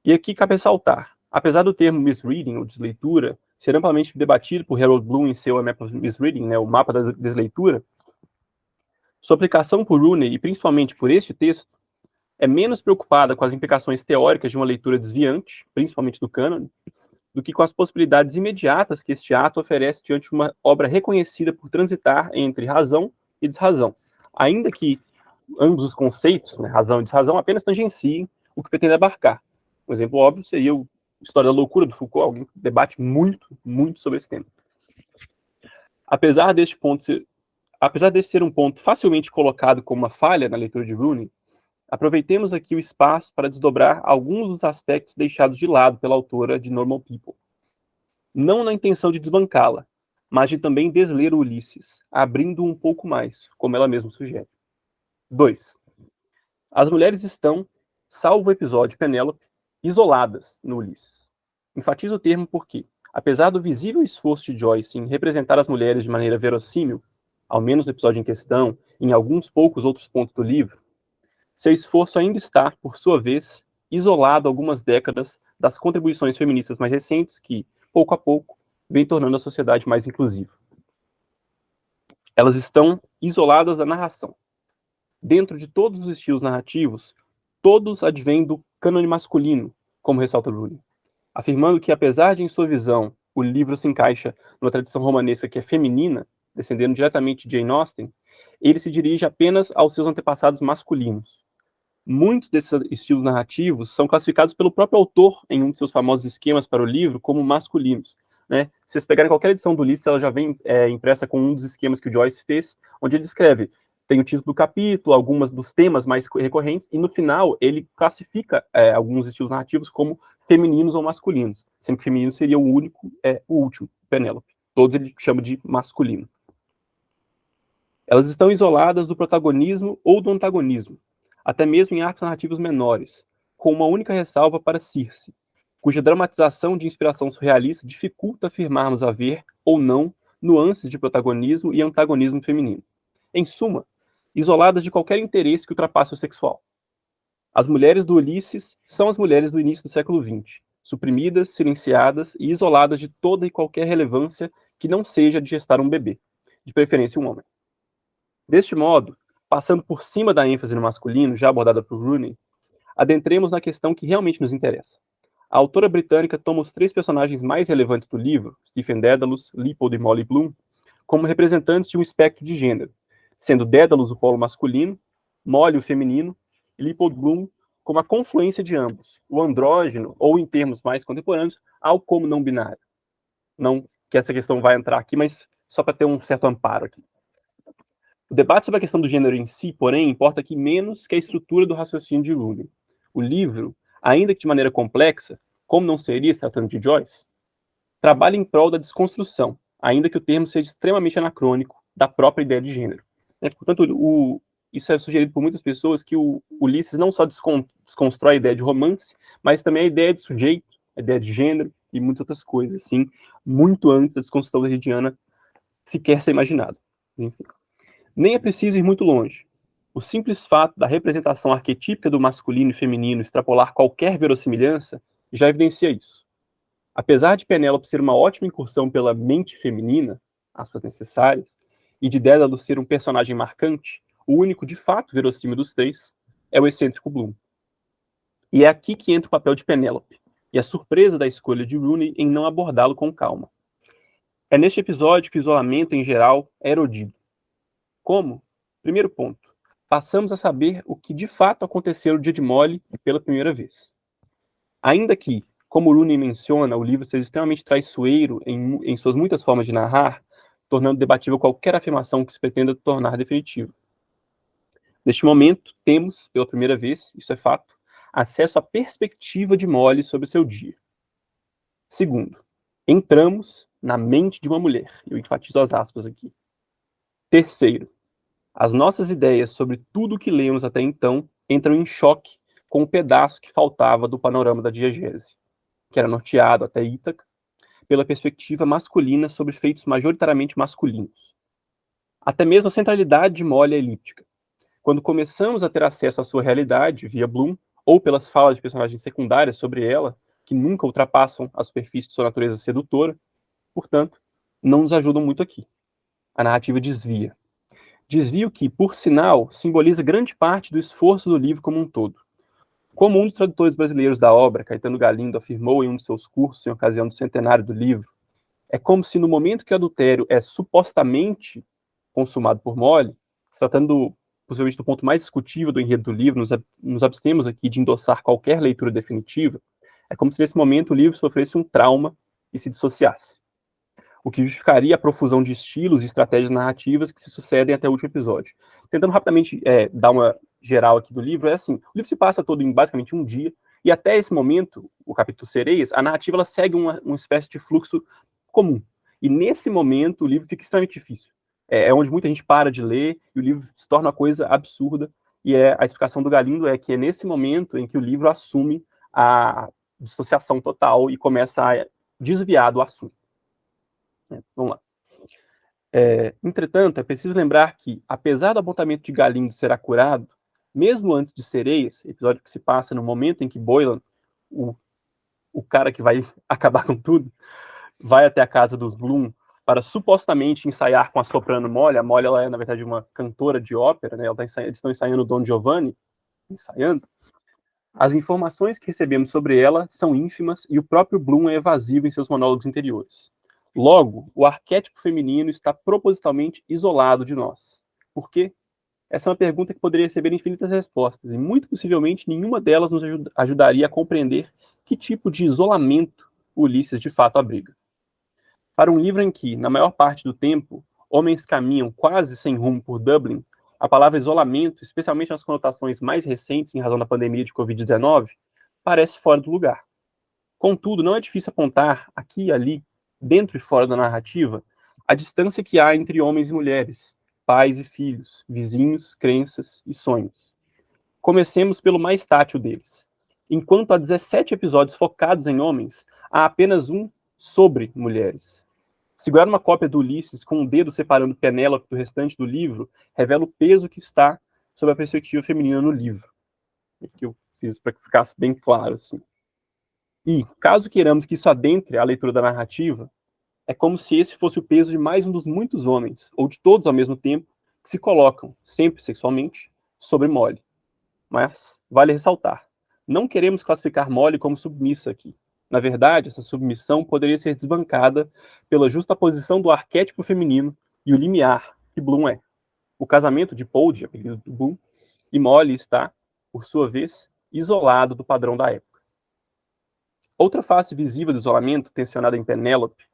E aqui cabe ressaltar, apesar do termo misreading, ou desleitura, ser amplamente debatido por Harold Bloom em seu A Map of Misreading, né, o mapa da desleitura, sua aplicação por Rooney, e principalmente por este texto, é menos preocupada com as implicações teóricas de uma leitura desviante, principalmente do cânone, do que com as possibilidades imediatas que este ato oferece diante de uma obra reconhecida por transitar entre razão e desrazão, ainda que ambos os conceitos, né, razão e desrazão, apenas tangenciem o que pretende abarcar. Um exemplo óbvio seria o História da Loucura, do Foucault, alguém que debate muito sobre esse tema. Apesar deste ser um ponto facilmente colocado como uma falha na leitura de Rooney, aproveitemos aqui o espaço para desdobrar alguns dos aspectos deixados de lado pela autora de Normal People. Não na intenção de desbancá-la, mas de também desler o Ulisses, abrindo um pouco mais, como ela mesma sugere. 2. As mulheres estão, salvo o episódio Penélope, isoladas no Ulisses. Enfatizo o termo porque, apesar do visível esforço de Joyce em representar as mulheres de maneira verossímil, ao menos no episódio em questão, e em alguns poucos outros pontos do livro, seu esforço ainda está, por sua vez, isolado algumas décadas das contribuições feministas mais recentes que, pouco a pouco, vêm tornando a sociedade mais inclusiva. Elas estão isoladas da narração. Dentro de todos os estilos narrativos, todos advêm do cânone masculino, como ressalta Rowling, afirmando que, apesar de, em sua visão, o livro se encaixa numa tradição romanesca que é feminina, descendendo diretamente de Jane Austen, ele se dirige apenas aos seus antepassados masculinos. Muitos desses estilos narrativos são classificados pelo próprio autor em um de seus famosos esquemas para o livro como masculinos. Né? Se vocês pegarem qualquer edição do Ulisses, ela já vem impressa com um dos esquemas que o Joyce fez, onde ele descreve, tem o título do capítulo, alguns dos temas mais recorrentes, e no final ele classifica alguns estilos narrativos como femininos ou masculinos, sendo que feminino seria o único, o último, Penélope. Todos ele chama de masculino. Elas estão isoladas do protagonismo ou do antagonismo, até mesmo em arcos narrativos menores, com uma única ressalva para Circe, cuja dramatização de inspiração surrealista dificulta afirmarmos haver, ou não, nuances de protagonismo e antagonismo feminino. Em suma, isoladas de qualquer interesse que ultrapasse o sexual. As mulheres do Ulisses são as mulheres do início do século XX, suprimidas, silenciadas e isoladas de toda e qualquer relevância que não seja de gestar um bebê, de preferência um homem. Deste modo, passando por cima da ênfase no masculino, já abordada por Rowling, adentremos na questão que realmente nos interessa. A autora britânica toma os 3 personagens mais relevantes do livro, Stephen Dedalus, Leopold e Molly Bloom, como representantes de um espectro de gênero, sendo Dedalus o polo masculino, Molly o feminino, e Leopold Bloom como a confluência de ambos, o andrógeno, ou em termos mais contemporâneos, algo como não binário. Não que essa questão vai entrar aqui, mas só para ter um certo amparo aqui. O debate sobre a questão do gênero em si, porém, importa aqui menos que a estrutura do raciocínio de Rowling. O livro, ainda que de maneira complexa, como não seria se tratando de Joyce, trabalha em prol da desconstrução, ainda que o termo seja extremamente anacrônico, da própria ideia de gênero. Portanto, isso é sugerido por muitas pessoas que o Ulisses não só desconstrói a ideia de romance, mas também a ideia de sujeito, a ideia de gênero e muitas outras coisas, assim, muito antes da desconstrução freudiana sequer ser imaginado. Enfim. Nem é preciso ir muito longe. O simples fato da representação arquetípica do masculino e feminino extrapolar qualquer verossimilhança já evidencia isso. Apesar de Penélope ser uma ótima incursão pela mente feminina, aspas necessárias, e de Dédalus ser um personagem marcante, o único de fato verossímil dos 3 é o excêntrico Bloom. E é aqui que entra o papel de Penélope, e a surpresa da escolha de Rowling em não abordá-lo com calma. É neste episódio que o isolamento, em geral, é erodido. Como? Primeiro ponto. Passamos a saber o que de fato aconteceu no dia de Molly pela primeira vez. Ainda que, como Rowling menciona, o livro seja extremamente traiçoeiro em suas muitas formas de narrar, tornando debatível qualquer afirmação que se pretenda tornar definitiva. Neste momento, temos, pela primeira vez, isso é fato, acesso à perspectiva de Molly sobre o seu dia. Segundo, entramos na mente de uma mulher. Eu enfatizo as aspas aqui. Terceiro, as nossas ideias sobre tudo o que lemos até então entram em choque com o pedaço que faltava do panorama da diegese, que era norteado até Ítaca pela perspectiva masculina sobre feitos majoritariamente masculinos. Até mesmo a centralidade de Molly é elíptica. Quando começamos a ter acesso à sua realidade via Bloom, ou pelas falas de personagens secundárias sobre ela, que nunca ultrapassam a superfície de sua natureza sedutora, portanto, não nos ajudam muito aqui. A narrativa desvia. Desvio que, por sinal, simboliza grande parte do esforço do livro como um todo. Como um dos tradutores brasileiros da obra, Caetano Galindo, afirmou em um de seus cursos em ocasião do centenário do livro, é como se no momento que o adultério é supostamente consumado por Molly, se tratando possivelmente do ponto mais discutível do enredo do livro, nos abstemos aqui de endossar qualquer leitura definitiva, é como se nesse momento o livro sofresse um trauma e se dissociasse. O que justificaria a profusão de estilos e estratégias narrativas que se sucedem até o último episódio. Tentando rapidamente dar uma geral aqui do livro, é assim, o livro se passa todo em basicamente um dia, e até esse momento, o capítulo Sereias, a narrativa ela segue uma espécie de fluxo comum. E nesse momento, o livro fica extremamente difícil. É onde muita gente para de ler, e o livro se torna uma coisa absurda, e a explicação do Galindo é que é nesse momento em que o livro assume a dissociação total e começa a desviar do assunto. Vamos lá. Entretanto, é preciso lembrar que, apesar do apontamento de Galindo ser acurado, mesmo antes de Sereias, episódio que se passa no momento em que Boylan, o cara que vai acabar com tudo, vai até a casa dos Bloom para supostamente ensaiar com a soprano Molly. A Molly, ela é, na verdade, uma cantora de ópera, né? Eles estão ensaiando Don Giovanni, As informações que recebemos sobre ela são ínfimas e o próprio Bloom é evasivo em seus monólogos interiores. Logo, o arquétipo feminino está propositalmente isolado de nós. Por quê? Essa é uma pergunta que poderia receber infinitas respostas, e muito possivelmente nenhuma delas nos ajudaria a compreender que tipo de isolamento Ulisses de fato abriga. Para um livro em que, na maior parte do tempo, homens caminham quase sem rumo por Dublin, a palavra isolamento, especialmente nas conotações mais recentes em razão da pandemia de Covid-19, parece fora do lugar. Contudo, não é difícil apontar, aqui e ali, dentro e fora da narrativa, a distância que há entre homens e mulheres, pais e filhos, vizinhos, crenças e sonhos. Comecemos pelo mais tátil deles. Enquanto há 17 episódios focados em homens, há apenas um sobre mulheres. Segurar uma cópia do Ulisses com um dedo separando Penélope do restante do livro revela o peso que está sob a perspectiva feminina no livro. Que eu fiz para que ficasse bem claro, assim. E, caso queiramos que isso adentre a leitura da narrativa, é como se esse fosse o peso de mais um dos muitos homens, ou de todos ao mesmo tempo, que se colocam, sempre sexualmente, sobre Molly. Mas, vale ressaltar, não queremos classificar Molly como submissa aqui. Na verdade, essa submissão poderia ser desbancada pela justaposição do arquétipo feminino e o limiar que Bloom é. O casamento de Poldy, apelido do Bloom, e Molly está, por sua vez, isolado do padrão da época. Outra face visível do isolamento, tensionada em Penélope,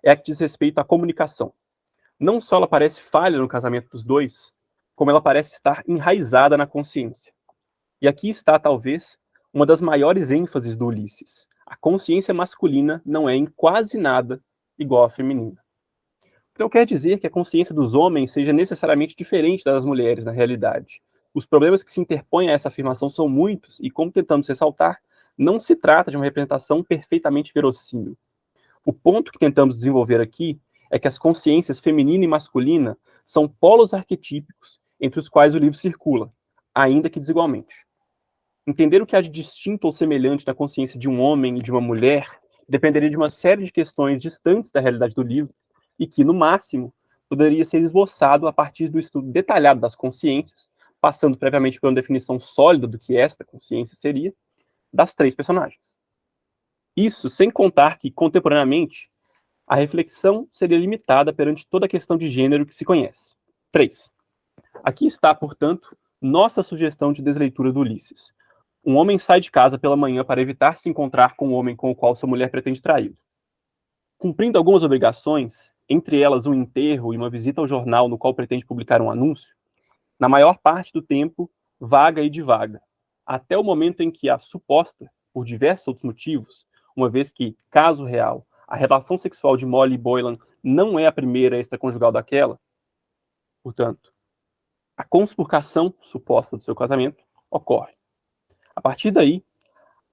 é a que diz respeito à comunicação. Não só ela parece falha no casamento dos dois, como ela parece estar enraizada na consciência. E aqui está, talvez, uma das maiores ênfases do Ulisses. A consciência masculina não é em quase nada igual à feminina. Não quer dizer que a consciência dos homens seja necessariamente diferente das mulheres na realidade. Os problemas que se interpõem a essa afirmação são muitos e, como tentamos ressaltar, não se trata de uma representação perfeitamente verossímil. O ponto que tentamos desenvolver aqui é que as consciências feminina e masculina são polos arquetípicos entre os quais o livro circula, ainda que desigualmente. Entender o que há de distinto ou semelhante na consciência de um homem e de uma mulher dependeria de uma série de questões distantes da realidade do livro e que, no máximo, poderia ser esboçado a partir do estudo detalhado das consciências, passando previamente por uma definição sólida do que esta consciência seria, das três personagens. Isso sem contar que, contemporaneamente, a reflexão seria limitada perante toda a questão de gênero que se conhece. 3. Aqui está, portanto, nossa sugestão de desleitura do Ulisses. Um homem sai de casa pela manhã para evitar se encontrar com o homem com o qual sua mulher pretende traí-lo. Cumprindo algumas obrigações, entre elas um enterro e uma visita ao jornal no qual pretende publicar um anúncio, na maior parte do tempo, vaga e divaga, até o momento em que a suposta, por diversos outros motivos, uma vez que, caso real, a relação sexual de Molly e Boylan não é a primeira extraconjugal daquela, portanto, a conspurcação suposta do seu casamento ocorre. A partir daí,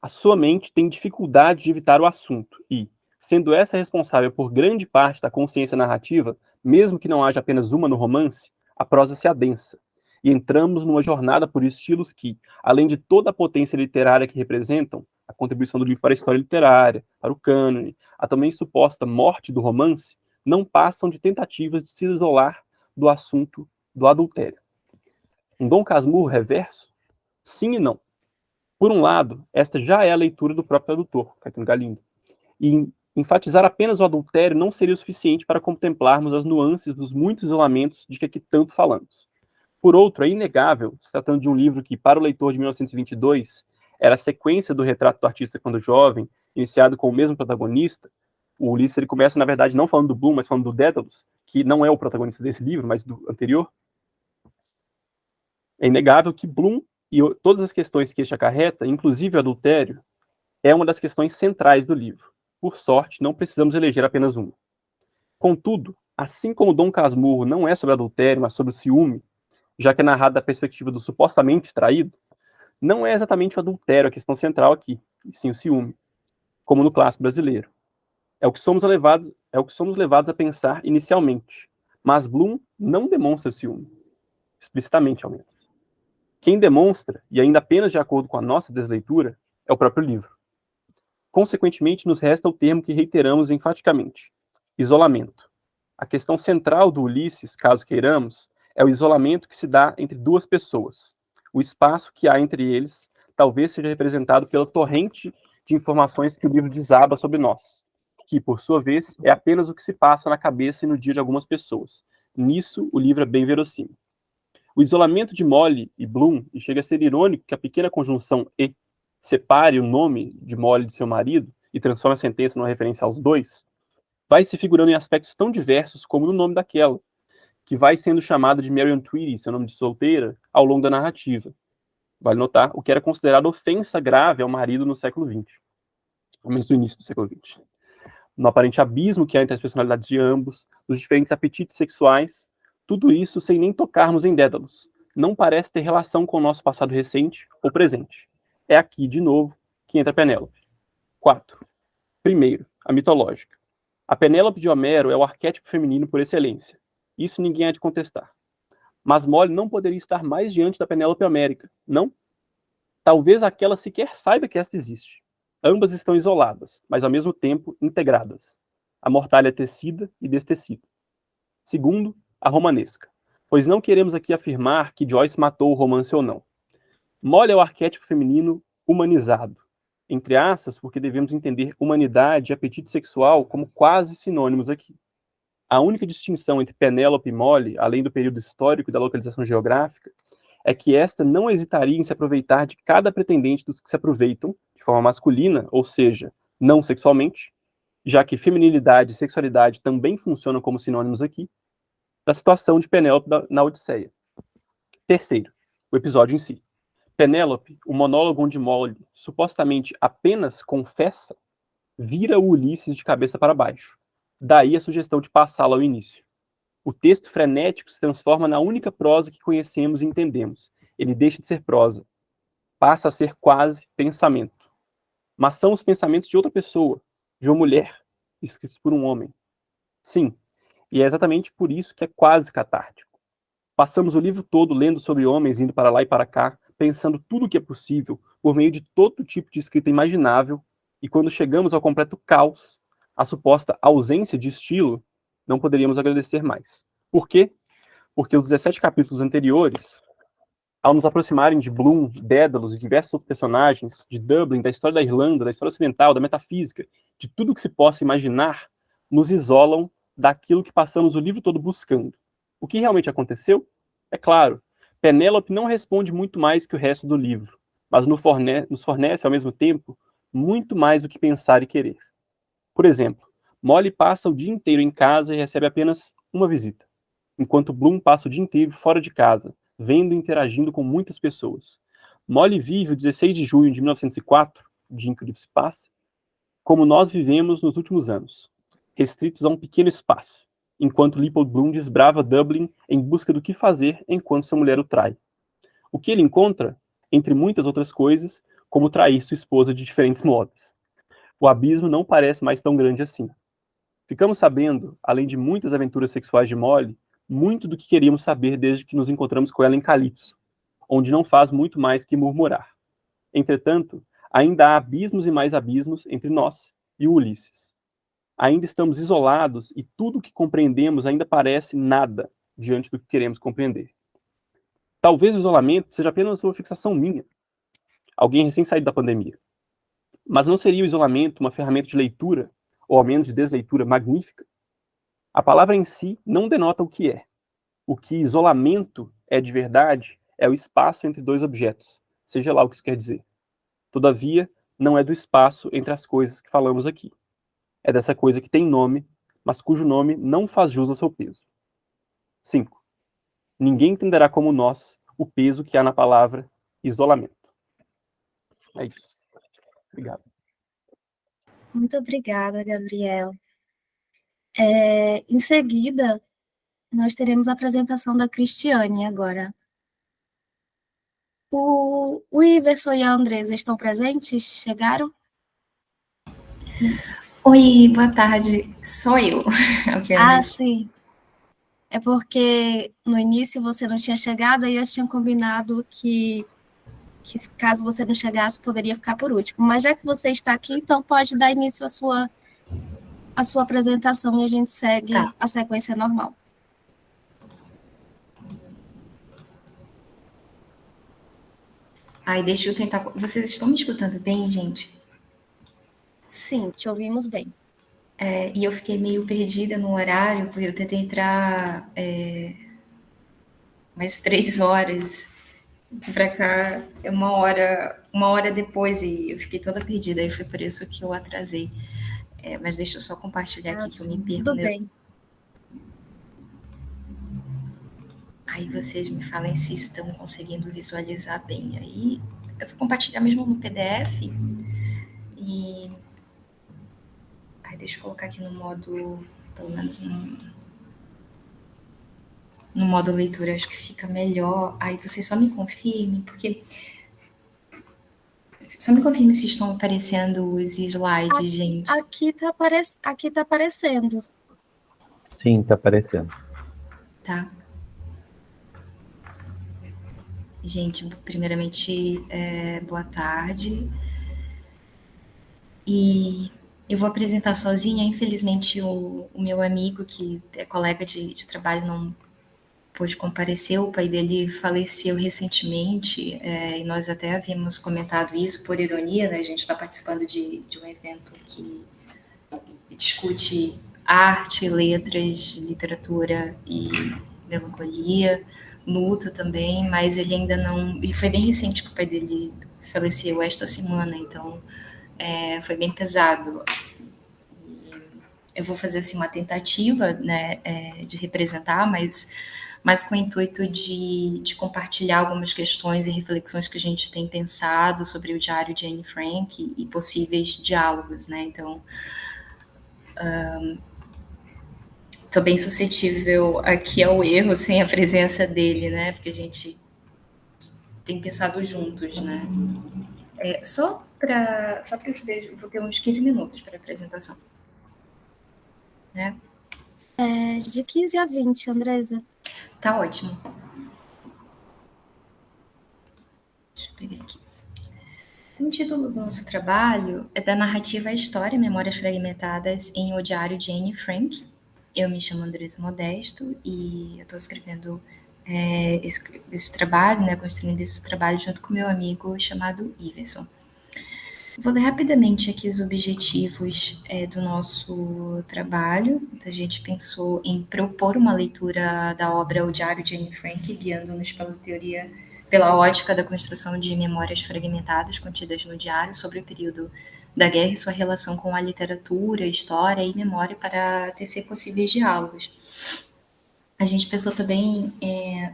a sua mente tem dificuldade de evitar o assunto e, sendo essa responsável por grande parte da consciência narrativa, mesmo que não haja apenas uma no romance, a prosa se adensa. E entramos numa jornada por estilos que, além de toda a potência literária que representam, a contribuição do livro para a história literária, para o cânone, a também suposta morte do romance, não passam de tentativas de se isolar do assunto do adultério. Um Dom Casmurro reverso? Sim e não. Por um lado, esta já é a leitura do próprio tradutor, Caetano Galindo, e enfatizar apenas o adultério não seria o suficiente para contemplarmos as nuances dos muitos isolamentos de que aqui tanto falamos. Por outro, é inegável, se tratando de um livro que, para o leitor de 1922, era a sequência do retrato do artista quando jovem, iniciado com o mesmo protagonista. O Ulisses ele começa, na verdade, não falando do Bloom, mas falando do Dédalus, que não é o protagonista desse livro, mas do anterior. É inegável que Bloom e todas as questões que este acarreta, inclusive o adultério, é uma das questões centrais do livro. Por sorte, não precisamos eleger apenas uma. Contudo, assim como Dom Casmurro não é sobre adultério, mas sobre o ciúme, já que é narrado da perspectiva do supostamente traído, não é exatamente o adultério a questão central aqui, e sim o ciúme, como no clássico brasileiro. É o que somos levados a pensar inicialmente, mas Bloom não demonstra ciúme, explicitamente ao menos. Quem demonstra, e ainda apenas de acordo com a nossa desleitura, é o próprio livro. Consequentemente, nos resta o termo que reiteramos enfaticamente: isolamento. A questão central do Ulisses, caso queiramos, é o isolamento que se dá entre duas pessoas. O espaço que há entre eles talvez seja representado pela torrente de informações que o livro desaba sobre nós, que, por sua vez, é apenas o que se passa na cabeça e no dia de algumas pessoas. Nisso, o livro é bem verossímil. O isolamento de Molly e Bloom, e chega a ser irônico que a pequena conjunção e separe o nome de Molly de seu marido e transforme a sentença numa referência aos dois, vai se figurando em aspectos tão diversos como no nome daquela, que vai sendo chamada de Marion Tweedy, seu nome de solteira, ao longo da narrativa. Vale notar o que era considerado ofensa grave ao marido no século XX, ao menos no início do século XX. No aparente abismo que há entre as personalidades de ambos, nos diferentes apetites sexuais, tudo isso sem nem tocarmos em Dédalus. Não parece ter relação com o nosso passado recente ou presente. É aqui, de novo, que entra Penélope. 4. Primeiro, a mitológica. A Penélope de Homero é o arquétipo feminino por excelência. Isso ninguém há de contestar. Mas Molly não poderia estar mais diante da Penélope homérica, não? Talvez aquela sequer saiba que esta existe. Ambas estão isoladas, mas ao mesmo tempo integradas. A mortalha é tecida e destecida. Segundo, a romanesca. Pois não queremos aqui afirmar que Joyce matou o romance ou não. Molly é o arquétipo feminino humanizado. Entre aspas, porque devemos entender humanidade e apetite sexual como quase sinônimos aqui. A única distinção entre Penélope e Molly, além do período histórico e da localização geográfica, é que esta não hesitaria em se aproveitar de cada pretendente dos que se aproveitam, de forma masculina, ou seja, não sexualmente, já que feminilidade e sexualidade também funcionam como sinônimos aqui, da situação de Penélope na Odisseia. Terceiro, o episódio em si. Penélope, o monólogo onde Molly supostamente apenas confessa, vira o Ulisses de cabeça para baixo. Daí a sugestão de passá-lo ao início. O texto frenético se transforma na única prosa que conhecemos e entendemos. Ele deixa de ser prosa. Passa a ser quase pensamento. Mas são os pensamentos de outra pessoa, de uma mulher, escritos por um homem. Sim, e é exatamente por isso que é quase catártico. Passamos o livro todo lendo sobre homens indo para lá e para cá, pensando tudo o que é possível, por meio de todo tipo de escrita imaginável, e quando chegamos ao completo caos, a suposta ausência de estilo, não poderíamos agradecer mais. Por quê? Porque os 17 capítulos anteriores, ao nos aproximarem de Bloom, Dédalus e diversos outros personagens, de Dublin, da história da Irlanda, da história ocidental, da metafísica, de tudo que se possa imaginar, nos isolam daquilo que passamos o livro todo buscando. O que realmente aconteceu? É claro, Penélope não responde muito mais que o resto do livro, mas nos fornece, ao mesmo tempo, muito mais do que pensar e querer. Por exemplo, Molly passa o dia inteiro em casa e recebe apenas uma visita, enquanto Bloom passa o dia inteiro fora de casa, vendo e interagindo com muitas pessoas. Molly vive o 16 de junho de 1904, dia em que o livro se passa, como nós vivemos nos últimos anos, restritos a um pequeno espaço, enquanto Leopold Bloom desbrava Dublin em busca do que fazer enquanto sua mulher o trai. O que ele encontra, entre muitas outras coisas, como trair sua esposa de diferentes modos. O abismo não parece mais tão grande assim. Ficamos sabendo, além de muitas aventuras sexuais de Molly, muito do que queríamos saber desde que nos encontramos com ela em Calypso, onde não faz muito mais que murmurar. Entretanto, ainda há abismos e mais abismos entre nós e o Ulisses. Ainda estamos isolados e tudo o que compreendemos ainda parece nada diante do que queremos compreender. Talvez o isolamento seja apenas uma fixação minha, alguém recém-saído da pandemia. Mas não seria o isolamento uma ferramenta de leitura, ou ao menos de desleitura, magnífica? A palavra em si não denota o que é. O que isolamento é de verdade é o espaço entre dois objetos, seja lá o que isso quer dizer. Todavia, não é do espaço entre as coisas que falamos aqui. É dessa coisa que tem nome, mas cujo nome não faz jus ao seu peso. 5. Ninguém entenderá como nós o peso que há na palavra isolamento. É isso. Obrigado. Muito obrigada, Gabriel. Em seguida, nós teremos a apresentação da Cristiane agora. O Iverson e a Andresa estão presentes? Chegaram? Oi, boa tarde. Sou eu, Ah, apenas. sim. É porque no início você não tinha chegado, aí eu tinha combinado que caso você não chegasse, poderia ficar por último. Mas já que você está aqui, então pode dar início à sua apresentação e a gente segue Tá. a sequência normal. Ai, deixa eu tentar. Vocês estão me escutando bem, gente? Sim, te ouvimos bem. E eu fiquei meio perdida no horário, porque eu tentei entrar mais 3 horas. Pra cá é uma hora depois e eu fiquei toda perdida. Aí foi por isso que eu atrasei. Mas deixa eu só compartilhar aqui que eu me Sim, perco. tudo bem. Aí vocês me falem se estão conseguindo visualizar bem. Aí eu vou compartilhar mesmo no PDF e aí deixa eu colocar aqui no modo, pelo menos no modo leitura, acho que fica melhor. Aí vocês só me confirmem, porque só me confirme se estão aparecendo os slides, gente. Aqui tá aparecendo. Sim, tá aparecendo. Tá. Gente, primeiramente, boa tarde. E eu vou apresentar sozinha. Infelizmente, o meu amigo, que é colega de trabalho, não pôde comparecer. O pai dele faleceu recentemente, e nós até havíamos comentado isso por ironia, né? A gente está participando de um evento que discute arte, letras, literatura e melancolia, luto também, mas ele ainda não... E foi bem recente que o pai dele faleceu esta semana, então foi bem pesado. E eu vou fazer assim, uma tentativa, né, de representar, mas com o intuito de compartilhar algumas questões e reflexões que a gente tem pensado sobre o diário de Anne Frank e possíveis diálogos, né? Então, estou bem suscetível aqui ao erro sem a presença dele, né? Porque a gente tem pensado juntos, né? Só para saber, vou ter uns 15 minutos para a apresentação, né? De 15 a 20, Andresa. Tá ótimo. Deixa eu pegar aqui. Então, o título do nosso trabalho é da narrativa à história, Memórias Fragmentadas em O Diário de Anne Frank. Eu me chamo Andressa Modesto e eu estou escrevendo esse trabalho, né, construindo esse trabalho junto com meu amigo chamado Iverson. Vou ler rapidamente aqui os objetivos do nosso trabalho. Então, a gente pensou em propor uma leitura da obra O Diário de Anne Frank, guiando-nos pela ótica da construção de memórias fragmentadas contidas no diário sobre o período da guerra e sua relação com a literatura, história e memória para tecer possíveis diálogos. A gente pensou também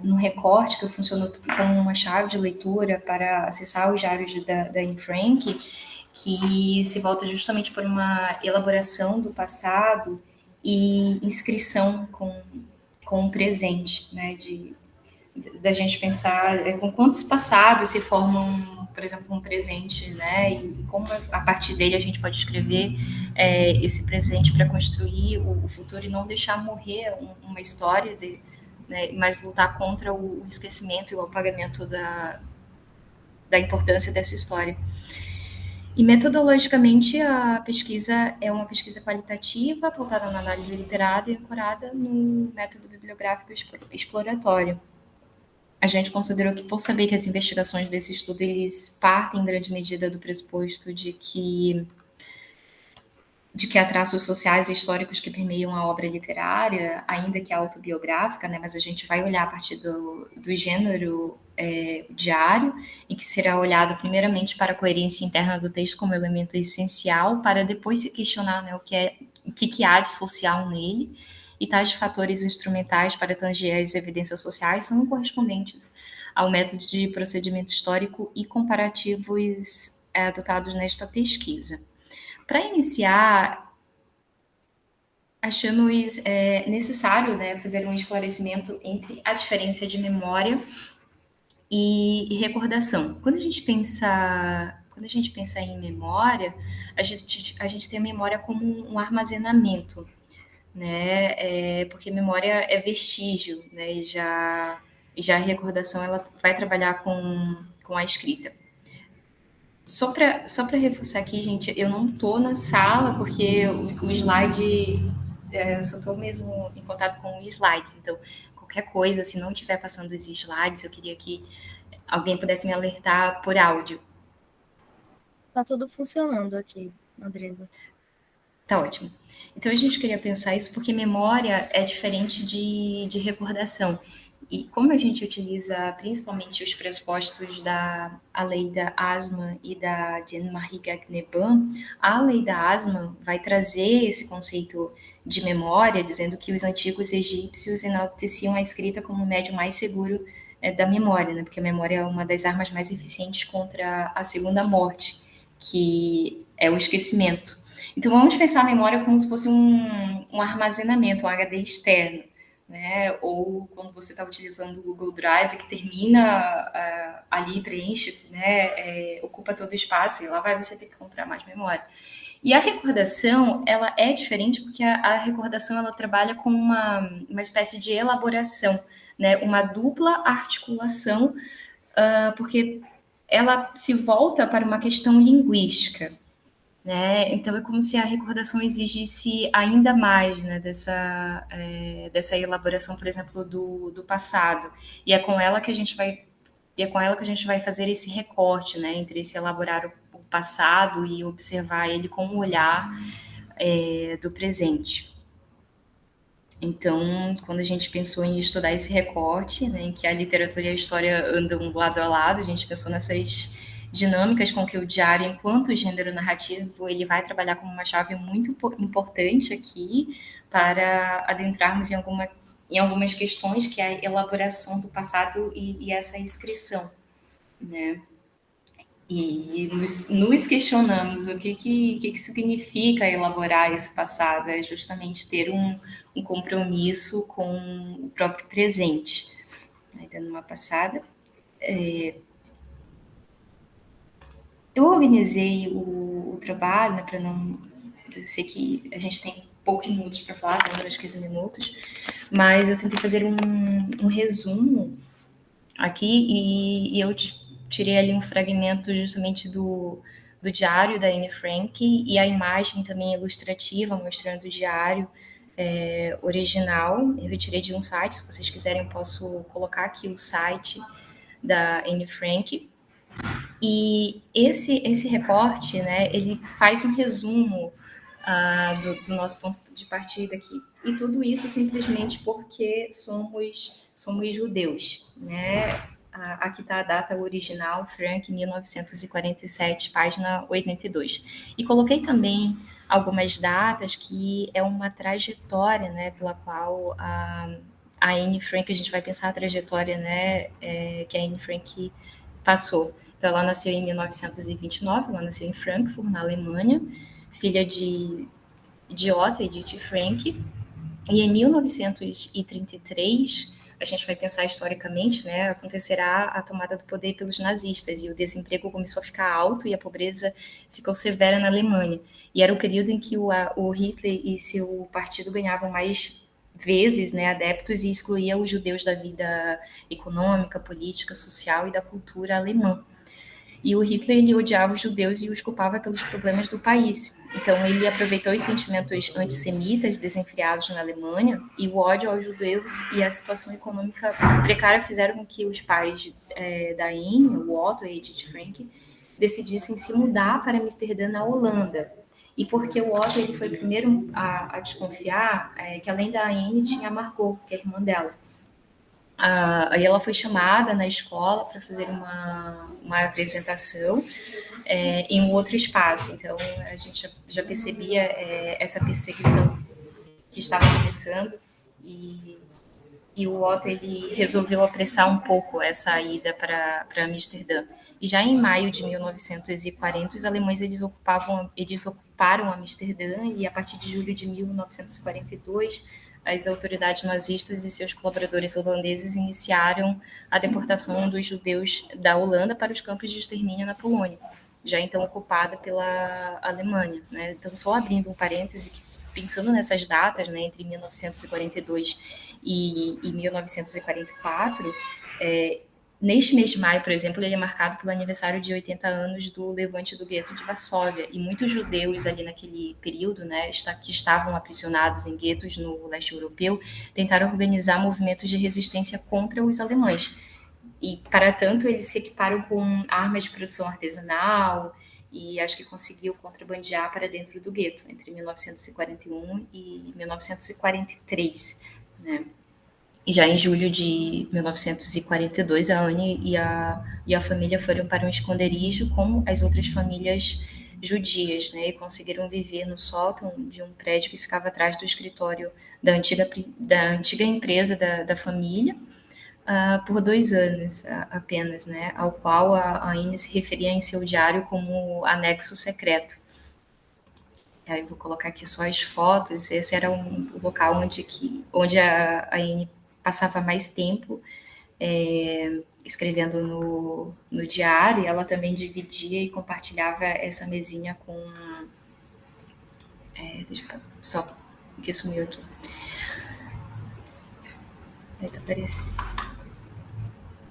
no recorte, que funcionou como uma chave de leitura para acessar os diários da Anne Frank, que se volta justamente por uma elaboração do passado e inscrição com o presente, né? Da gente pensar com quantos passados se formam, por exemplo, um presente, né? E como a partir dele a gente pode escrever esse presente para construir o futuro e não deixar morrer uma história, né? Mas lutar contra o esquecimento e o apagamento da importância dessa história. E metodologicamente a pesquisa é uma pesquisa qualitativa, pautada na análise literária e ancorada no método bibliográfico exploratório. A gente considerou que, por saber que as investigações desse estudo eles partem em grande medida do pressuposto de que há traços sociais e históricos que permeiam a obra literária, ainda que autobiográfica, né? Mas a gente vai olhar a partir do gênero diário, e que será olhado primeiramente para a coerência interna do texto como elemento essencial, para depois se questionar, né, o que há de social nele, e tais fatores instrumentais para tanger as evidências sociais são correspondentes ao método de procedimento histórico e comparativos adotados nesta pesquisa. Para iniciar, achamos necessário, né, fazer um esclarecimento entre a diferença de memória e recordação. Quando a gente pensa em memória, a gente tem a memória como um armazenamento, né? Porque memória é vestígio, né? E já a recordação ela vai trabalhar com a escrita. Só para reforçar aqui, gente, eu não tô na sala porque o slide, só estou mesmo em contato com o slide. Então, qualquer coisa, se não estiver passando os slides, eu queria que alguém pudesse me alertar por áudio. Tá tudo funcionando aqui, Andresa. Tá ótimo. Então, a gente queria pensar isso porque memória é diferente de recordação. E como a gente utiliza principalmente os pressupostos da a lei da Asman e da Jean-Marie Gagneban, a lei da Asman vai trazer esse conceito de memória, dizendo que os antigos egípcios enalteciam a escrita como o médio mais seguro da memória, né? Porque a memória é uma das armas mais eficientes contra a segunda morte, que é o esquecimento. Então, vamos pensar a memória como se fosse um armazenamento, um HD externo, né? Ou quando você está utilizando o Google Drive, que termina ali, preenche, né? Ocupa todo o espaço, e lá vai você ter que comprar mais memória. E a recordação, ela é diferente porque a recordação, ela trabalha com uma espécie de elaboração, né? Uma dupla articulação, porque ela se volta para uma questão linguística, né? Então é como se a recordação exigisse ainda mais, né, dessa elaboração, por exemplo, do passado. E é com ela que a gente vai fazer esse recorte, né, entre esse elaborar o passado e observar ele com o olhar do presente. Então, quando a gente pensou em estudar esse recorte, né, em que a literatura e a história andam lado a lado, a gente pensou nessas dinâmicas com que o diário, enquanto gênero narrativo, ele vai trabalhar como uma chave muito importante aqui para adentrarmos em algumas questões, que é a elaboração do passado e essa inscrição, né? E nos questionamos o que significa elaborar esse passado, é justamente ter um compromisso com o próprio presente. Aí, dando uma passada. Eu organizei o trabalho, né, para não ser que a gente tem poucos minutos para falar, pelo menos 15 minutos, mas eu tentei fazer um resumo aqui e eu tirei ali um fragmento justamente do diário da Anne Frank e a imagem também ilustrativa mostrando o diário original. Eu retirei de um site, se vocês quiserem eu posso colocar aqui o site da Anne Frank. E esse recorte, né, ele faz um resumo do nosso ponto de partida aqui. E tudo isso simplesmente porque somos judeus, né? Aqui está a data original, Frank, 1947, página 82. E coloquei também algumas datas que é uma trajetória, né, pela qual a Anne Frank, a gente vai pensar a trajetória, né, que a Anne Frank passou. Então, ela nasceu em 1929, ela nasceu em Frankfurt, na Alemanha, filha de Otto e Edith Frank. E em 1933, a gente vai pensar historicamente, né, acontecerá a tomada do poder pelos nazistas e o desemprego começou a ficar alto e a pobreza ficou severa na Alemanha. E era o período em que o Hitler e seu partido ganhavam mais vezes, né, adeptos e excluía os judeus da vida econômica, política, social e da cultura alemã. E o Hitler, ele odiava os judeus e os culpava pelos problemas do país. Então, ele aproveitou os sentimentos antissemitas desenfreados na Alemanha e o ódio aos judeus e a situação econômica precária fizeram com que os pais da Anne, o Otto e a Edith Frank, decidissem se mudar para Amsterdã, na Holanda. E porque o Otto ele foi o primeiro a desconfiar que, além da Anne, tinha a Margot, que é a irmã dela. Aí ela foi chamada na escola para fazer uma apresentação em um outro espaço. Então, a gente já percebia essa perseguição que estava começando. E e o Otto ele resolveu apressar um pouco essa ida para Amsterdã. E já em maio de 1940, os alemães eles ocuparam Amsterdã, e a partir de julho de 1942, as autoridades nazistas e seus colaboradores holandeses iniciaram a deportação dos judeus da Holanda para os campos de extermínio na Polônia, já então ocupada pela Alemanha, né? Então, só abrindo um parêntese, pensando nessas datas, né, entre 1942 e 1944, neste mês de maio, por exemplo, ele é marcado pelo aniversário de 80 anos do levante do gueto de Varsóvia, e muitos judeus ali naquele período, né, que estavam aprisionados em guetos no leste europeu, tentaram organizar movimentos de resistência contra os alemães. E, para tanto, eles se equiparam com armas de produção artesanal, e acho que conseguiu contrabandear para dentro do gueto, entre 1941 e 1943, né? E já em julho de 1942, a Anne e a família foram para um esconderijo com as outras famílias judias, né? E conseguiram viver no sótão de um prédio que ficava atrás do escritório da antiga empresa da família, por 2 anos apenas, né? Ao qual a Anne se referia em seu diário como anexo secreto. Aí eu vou colocar aqui só as fotos. Esse era o local onde a Anne passava mais tempo escrevendo no diário, e ela também dividia e compartilhava essa mesinha com... deixa eu só que sumiu aqui.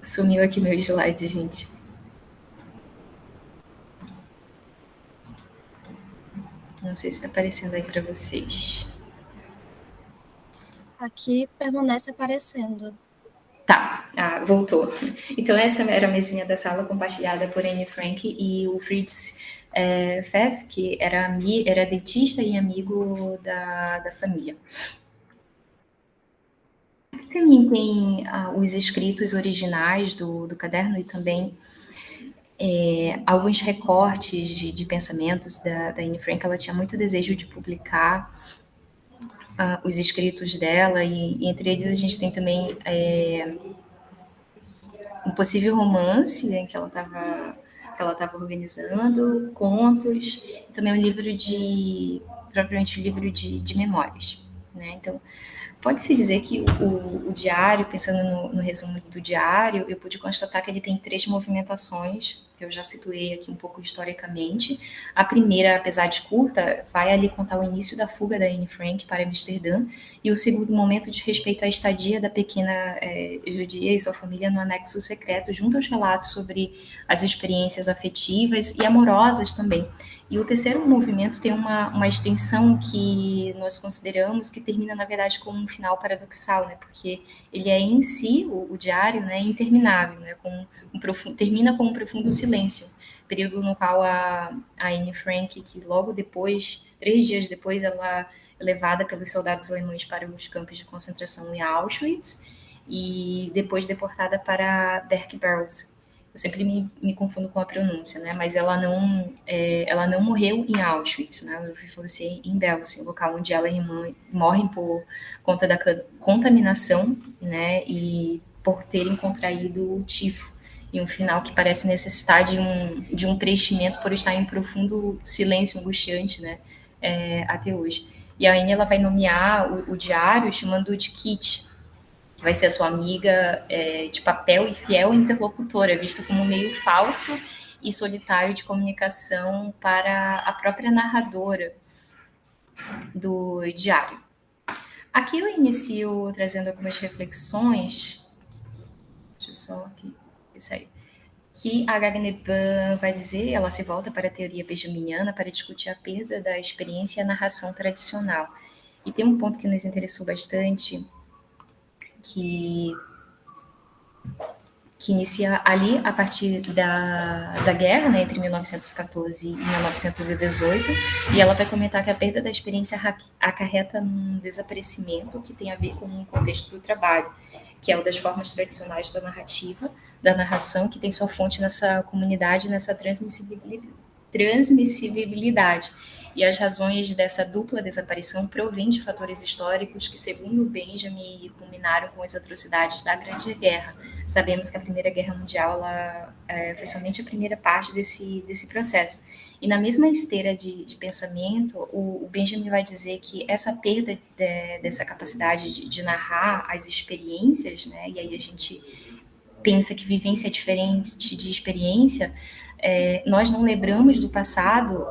Sumiu aqui meu slide, gente. Não sei se está aparecendo aí para vocês. Aqui permanece aparecendo. Tá, voltou. Então, essa era a mesinha da sala compartilhada por Anne Frank e o Fritz Pfeff, que era dentista e amigo da família. Também tem os escritos originais do caderno, e também alguns recortes de pensamentos da Anne Frank. Ela tinha muito desejo de publicar os escritos dela, e entre eles a gente tem também um possível romance, né, que ela estava organizando, contos, e também propriamente um livro de memórias, né? Então, pode-se dizer que o diário, pensando no resumo do diário, eu pude constatar que ele tem 3 movimentações, que eu já situei aqui um pouco historicamente. A primeira, apesar de curta, vai ali contar o início da fuga da Anne Frank para Amsterdã, e o segundo momento diz respeito à estadia da pequena judia e sua família no anexo secreto, junto aos relatos sobre as experiências afetivas e amorosas também. E o terceiro movimento tem uma extensão que nós consideramos que termina, na verdade, com um final paradoxal, né? Porque ele é em si, o diário, né, interminável, né? Termina com um profundo silêncio, período no qual a Anne Frank, que logo depois, 3 dias depois, ela é levada pelos soldados alemães para os campos de concentração em Auschwitz, e depois deportada para Berk-Belsen. Eu sempre me confundo com a pronúncia, né? Mas ela não morreu em Auschwitz, né? Ela foi falecer em Belsen, local onde ela e a irmã morrem por conta da contaminação, né? E por terem contraído o tifo, em um final que parece necessitar de um preenchimento por estar em profundo silêncio angustiante, né? Até hoje. E a Anne, ela vai nomear o diário chamando de Kit, que vai ser a sua amiga de papel e fiel interlocutora, vista como um meio falso e solitário de comunicação para a própria narradora do diário. Aqui eu inicio trazendo algumas reflexões, deixa eu só aqui, isso aí, que a Gagneban vai dizer. Ela se volta para a teoria benjaminiana para discutir a perda da experiência e a narração tradicional. E tem um ponto que nos interessou bastante, que inicia ali a partir da guerra, né, entre 1914 e 1918, e ela vai comentar que a perda da experiência acarreta num desaparecimento que tem a ver com o contexto do trabalho, que é o das formas tradicionais da narrativa, da narração, que tem sua fonte nessa comunidade, nessa transmissibilidade. E as razões dessa dupla desaparição provêm de fatores históricos que, segundo Benjamin, culminaram com as atrocidades da Grande Guerra. Sabemos que a Primeira Guerra Mundial foi somente a primeira parte desse processo. E na mesma esteira de pensamento, o Benjamin vai dizer que essa perda dessa capacidade de narrar as experiências, né, e aí a gente pensa que vivência é diferente de experiência, nós não lembramos do passado,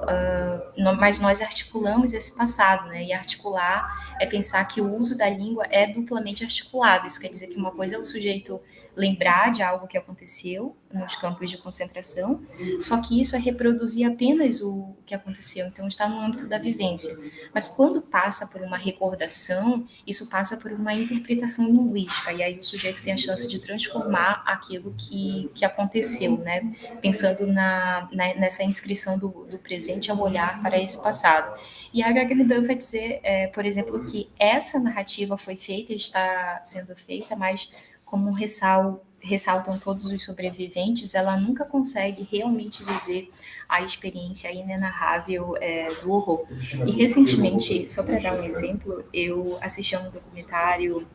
mas nós articulamos esse passado, né? E articular é pensar que o uso da língua é duplamente articulado. Isso quer dizer que uma coisa é o sujeito lembrar de algo que aconteceu nos campos de concentração, só que isso é reproduzir apenas o que aconteceu, então está no âmbito da vivência. Mas quando passa por uma recordação, isso passa por uma interpretação linguística, e aí o sujeito tem a chance de transformar aquilo que aconteceu, né? Pensando nessa inscrição do presente ao olhar para esse passado. E a Gagnon vai dizer, por exemplo, que essa narrativa foi feita e está sendo feita, mas como ressaltam todos os sobreviventes, ela nunca consegue realmente dizer a experiência inenarrável do horror. E recentemente, só para dar um exemplo, eu assisti a um documentário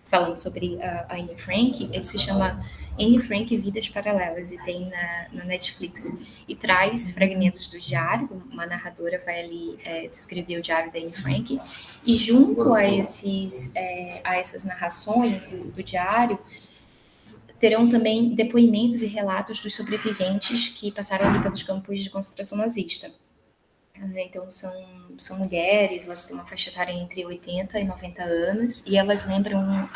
falando sobre a Anne Frank. Ele se chama Anne Frank Vidas Paralelas e tem na Netflix, e traz fragmentos do diário. Uma narradora vai ali descrever o diário da Anne Frank, e junto a essas narrações do diário terão também depoimentos e relatos dos sobreviventes que passaram ali pelos campos de concentração nazista. Então, são mulheres, elas têm uma faixa etária entre 80 e 90 anos, e elas lembram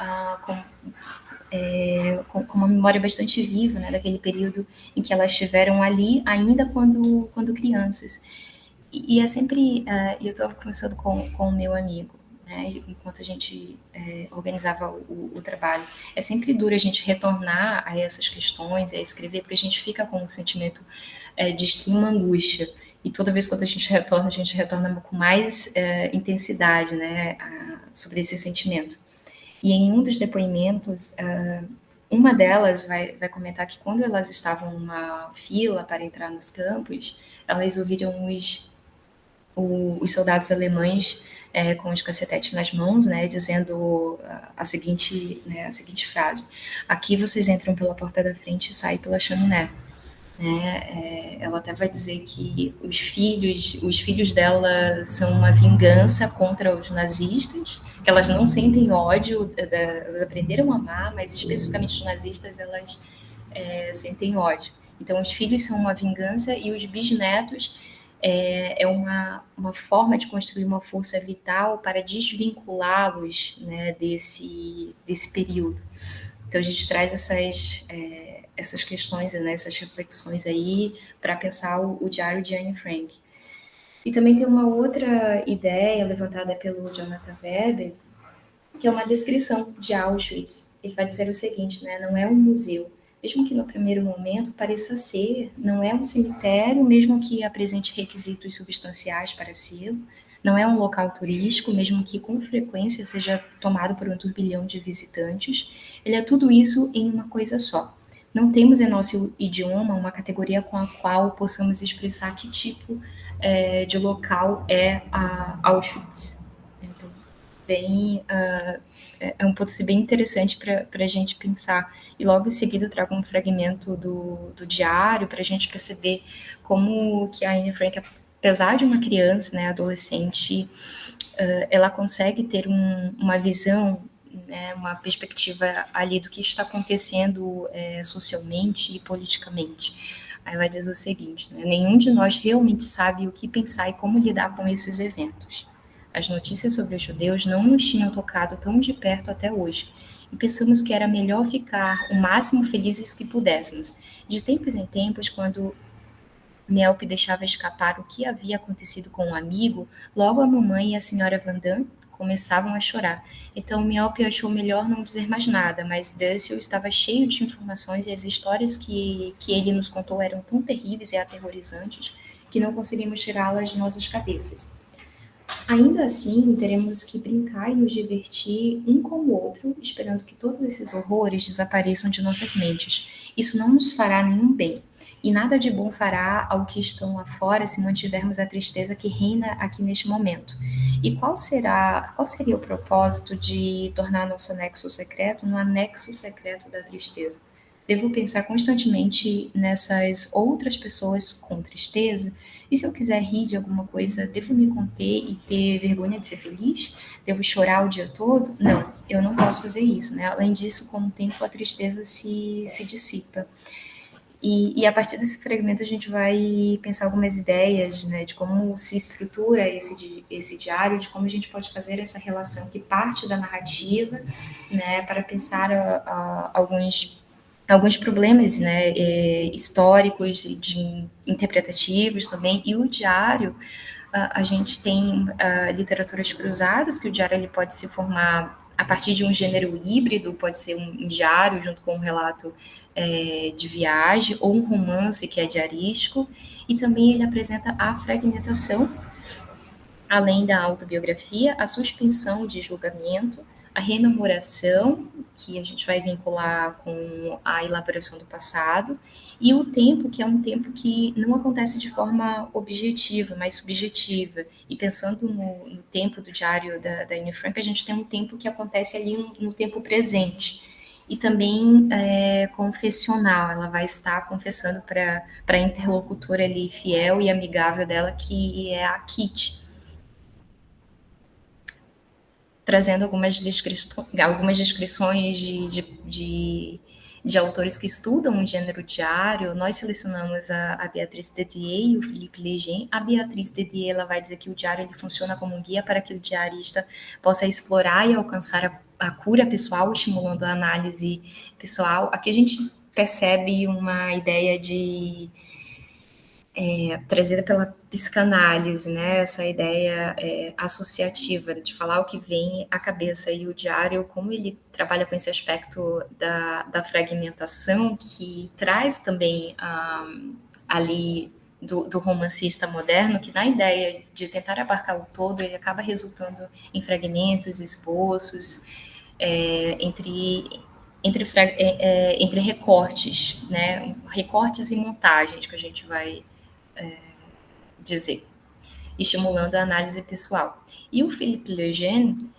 com uma memória bastante viva, né, daquele período em que elas estiveram ali, ainda quando crianças. E é sempre... eu estava conversando com o meu amigo, né, enquanto a gente organizava o trabalho. É sempre duro a gente retornar a essas questões, a escrever, porque a gente fica com um sentimento de extrema angústia. E toda vez que a gente retorna com mais intensidade, né, sobre esse sentimento. E em um dos depoimentos, uma delas vai comentar que quando elas estavam numa fila para entrar nos campos, elas ouviram os soldados alemães com os cacetetes nas mãos, né, dizendo a seguinte frase: aqui vocês entram pela porta da frente e saem pela chaminé. Ela até vai dizer que os filhos dela são uma vingança contra os nazistas, que elas não sentem ódio, elas aprenderam a amar, mas especificamente os nazistas elas sentem ódio. Então os filhos são uma vingança e os bisnetos é uma forma de construir uma força vital para desvinculá-los, né, desse período. Então a gente traz essas questões, né, essas reflexões aí para pensar o diário de Anne Frank. E também tem uma outra ideia levantada pelo Jonathan Weber, que é uma descrição de Auschwitz. Ele vai dizer o seguinte, né, não é um museu, mesmo que no primeiro momento pareça ser, não é um cemitério, mesmo que apresente requisitos substanciais para ser, não é um local turístico, mesmo que com frequência seja tomado por um turbilhão de visitantes. Ele é tudo isso em uma coisa só. Não temos em nosso idioma uma categoria com a qual possamos expressar que tipo de local é a Auschwitz. Então, é um ponto bem interessante para a gente pensar. E logo em seguida eu trago um fragmento do diário para a gente perceber como que a Anne Frank, apesar de uma criança, né, adolescente, ela consegue ter uma visão, né, uma perspectiva ali do que está acontecendo socialmente e politicamente. Aí ela diz o seguinte, né, nenhum de nós realmente sabe o que pensar e como lidar com esses eventos. As notícias sobre os judeus não nos tinham tocado tão de perto até hoje, e pensamos que era melhor ficar o máximo felizes que pudéssemos. De tempos em tempos, quando Mielp deixava escapar o que havia acontecido com um amigo, logo a mamãe e a senhora Van Damme começavam a chorar. Então Mielp achou melhor não dizer mais nada, mas Dussel estava cheio de informações e as histórias que ele nos contou eram tão terríveis e aterrorizantes que não conseguimos tirá-las de nossas cabeças. Ainda assim, teremos que brincar e nos divertir um com o outro, esperando que todos esses horrores desapareçam de nossas mentes. Isso não nos fará nenhum bem. E nada de bom fará ao que estão lá fora se mantivermos a tristeza que reina aqui neste momento. E qual seria o propósito de tornar nosso anexo secreto no anexo secreto da tristeza? Devo pensar constantemente nessas outras pessoas com tristeza? E se eu quiser rir de alguma coisa, devo me conter e ter vergonha de ser feliz? Devo chorar o dia todo? Não, eu não posso fazer isso, né? Além disso, com o tempo, a tristeza se dissipa. E a partir desse fragmento a gente vai pensar algumas ideias, né, de como se estrutura esse diário, de como a gente pode fazer essa relação que parte da narrativa, né, para pensar alguns problemas, né, históricos, interpretativos também. E o diário, a gente tem literaturas cruzadas, que o diário ele pode se formar a partir de um gênero híbrido, pode ser um diário junto com um relato de viagem, ou um romance que é diarístico, e também ele apresenta a fragmentação, além da autobiografia, a suspensão de julgamento, a rememoração, que a gente vai vincular com a elaboração do passado, e o tempo, que é um tempo que não acontece de forma objetiva, mas subjetiva. E pensando no tempo do diário da Anne Frank, a gente tem um tempo que acontece ali no tempo presente. E também confessional, ela vai estar confessando para a interlocutora ali fiel e amigável dela, que é a Kitty, trazendo algumas descrições de autores que estudam o gênero diário. Nós selecionamos a Beatrice Didier e o Philippe Lejeune. A Beatrice Didier, ela vai dizer que o diário ele funciona como um guia para que o diarista possa explorar e alcançar a cura pessoal, estimulando a análise pessoal. Aqui a gente percebe uma ideia trazida pela psicanálise, né? Essa ideia associativa, de falar o que vem à cabeça. E o diário, como ele trabalha com esse aspecto da fragmentação, que traz também ali do romancista moderno, que na ideia de tentar abarcar o todo, ele acaba resultando em fragmentos, esboços, entre recortes, né? Recortes e montagens, que a gente vai dizer, estimulando a análise pessoal. E o Philippe Lejeune,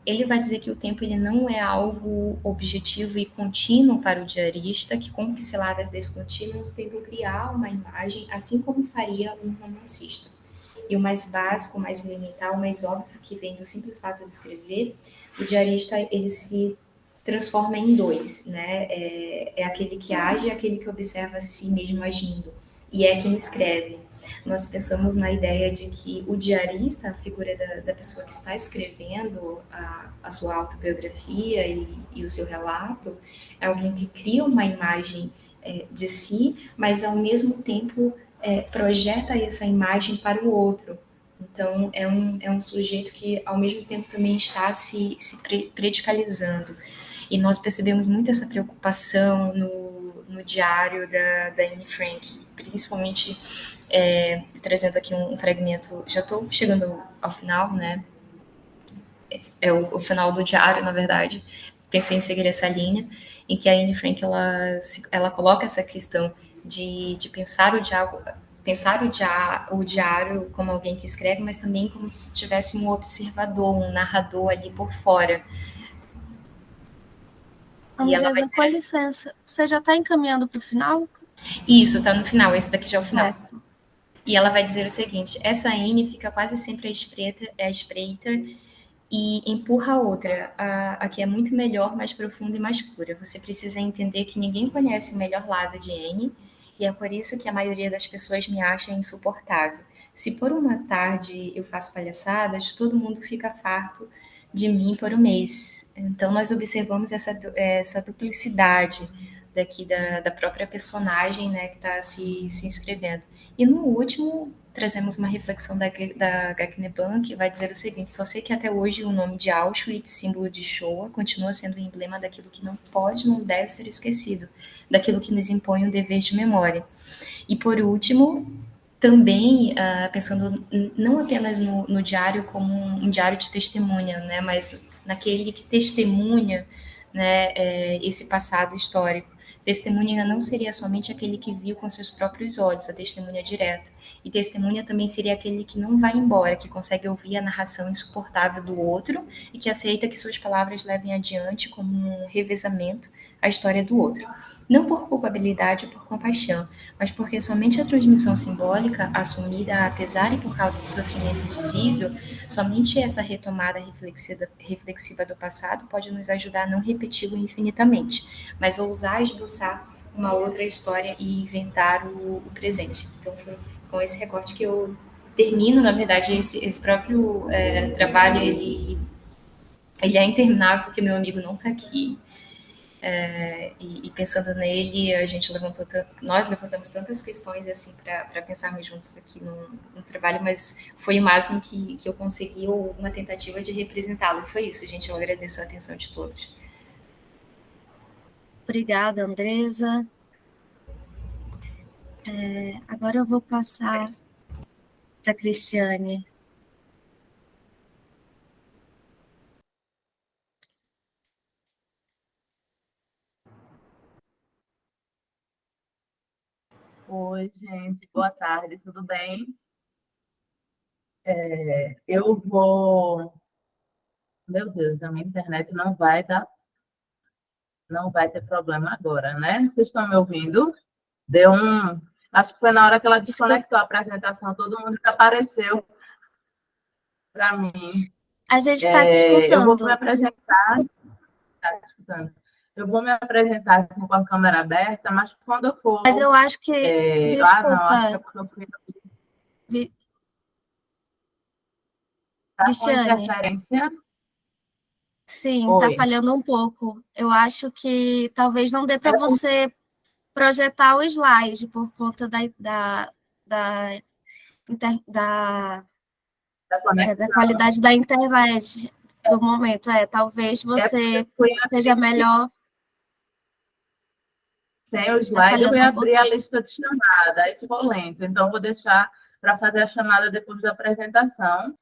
ele vai dizer que o tempo ele não é algo objetivo e contínuo para o diarista, que com pinceladas descontínuas tentam criar uma imagem, assim como faria um romancista. E o mais básico, o mais elementar, o mais óbvio que vem do simples fato de escrever, o diarista ele se transforma em dois, né? É aquele que age e aquele que observa a si mesmo agindo. E é quem escreve. Nós pensamos na ideia de que o diarista, a figura da pessoa que está escrevendo a sua autobiografia e o seu relato, é alguém que cria uma imagem de si, mas ao mesmo tempo projeta essa imagem para o outro. Então, é um sujeito que, ao mesmo tempo, também está se predicalizando. E nós percebemos muito essa preocupação no diário da Anne Frank, principalmente trazendo aqui um fragmento. Já estou chegando ao final, né? É o final do diário, na verdade. Pensei em seguir essa linha, em que a Anne Frank ela coloca essa questão de pensar o diário como alguém que escreve, mas também como se tivesse um observador, um narrador ali por fora. Andresa, com licença, você já está encaminhando para o final? Isso, está no final, esse daqui já é o final. Certo. E ela vai dizer o seguinte: essa N fica quase sempre à espreita e empurra a outra. A que é muito melhor, mais profunda e mais pura. Você precisa entender que ninguém conhece o melhor lado de N, e é por isso que a maioria das pessoas me acha insuportável. Se por uma tarde eu faço palhaçadas, todo mundo fica farto de mim por um mês. Então, nós observamos essa duplicidade daqui da própria personagem, né, que está se inscrevendo. E no último, trazemos uma reflexão da Gacneban, que vai dizer o seguinte: só sei que até hoje o nome de Auschwitz, símbolo de Shoah, continua sendo o emblema daquilo que não pode, não deve ser esquecido, daquilo que nos impõe um dever de memória. E por último, também pensando não apenas no diário como um diário de testemunha, né, mas naquele que testemunha, né, esse passado histórico. Testemunha não seria somente aquele que viu com seus próprios olhos, a testemunha direta. E testemunha também seria aquele que não vai embora, que consegue ouvir a narração insuportável do outro e que aceita que suas palavras levem adiante como um revezamento a história do outro. Não por culpabilidade ou por compaixão, mas porque somente a transmissão simbólica, assumida apesar e por causa do sofrimento indizível, somente essa retomada reflexiva do passado pode nos ajudar a não repeti-lo infinitamente, mas ousar esboçar uma outra história e inventar o presente. Então, foi com esse recorte que eu termino, na verdade, esse próprio trabalho, ele é interminável porque meu amigo não está aqui. E pensando nele, nós levantamos tantas questões assim para pensarmos juntos aqui no trabalho, mas foi o máximo que eu consegui, ou uma tentativa de representá-lo. E foi isso, gente. Eu agradeço a atenção de todos. Obrigada, Andresa. Agora eu vou passar para a Cristiane. Oi, gente, boa tarde, tudo bem? Eu vou. Meu Deus, a minha internet não vai ter problema agora, né? Vocês estão me ouvindo? Deu um. Acho que foi na hora que ela desconectou a apresentação, todo mundo que apareceu para mim. A gente está te Eu vou escutando. me apresentar. Tá escutando? Eu vou me apresentar assim, com a câmera aberta, mas quando eu for. Mas eu acho que. Não, acho que é Desculpa, porque eu fui. Tá com Cristiane. interferência? Sim, está Oi. falhando um pouco. Eu acho que talvez não dê para você projetar o slide por conta da, da, da qualidade da internet do momento. Talvez você seja melhor. Sem o slide, eu ia abrir a lista de chamada, aí ficou lento. Então, vou deixar para fazer a chamada depois da apresentação.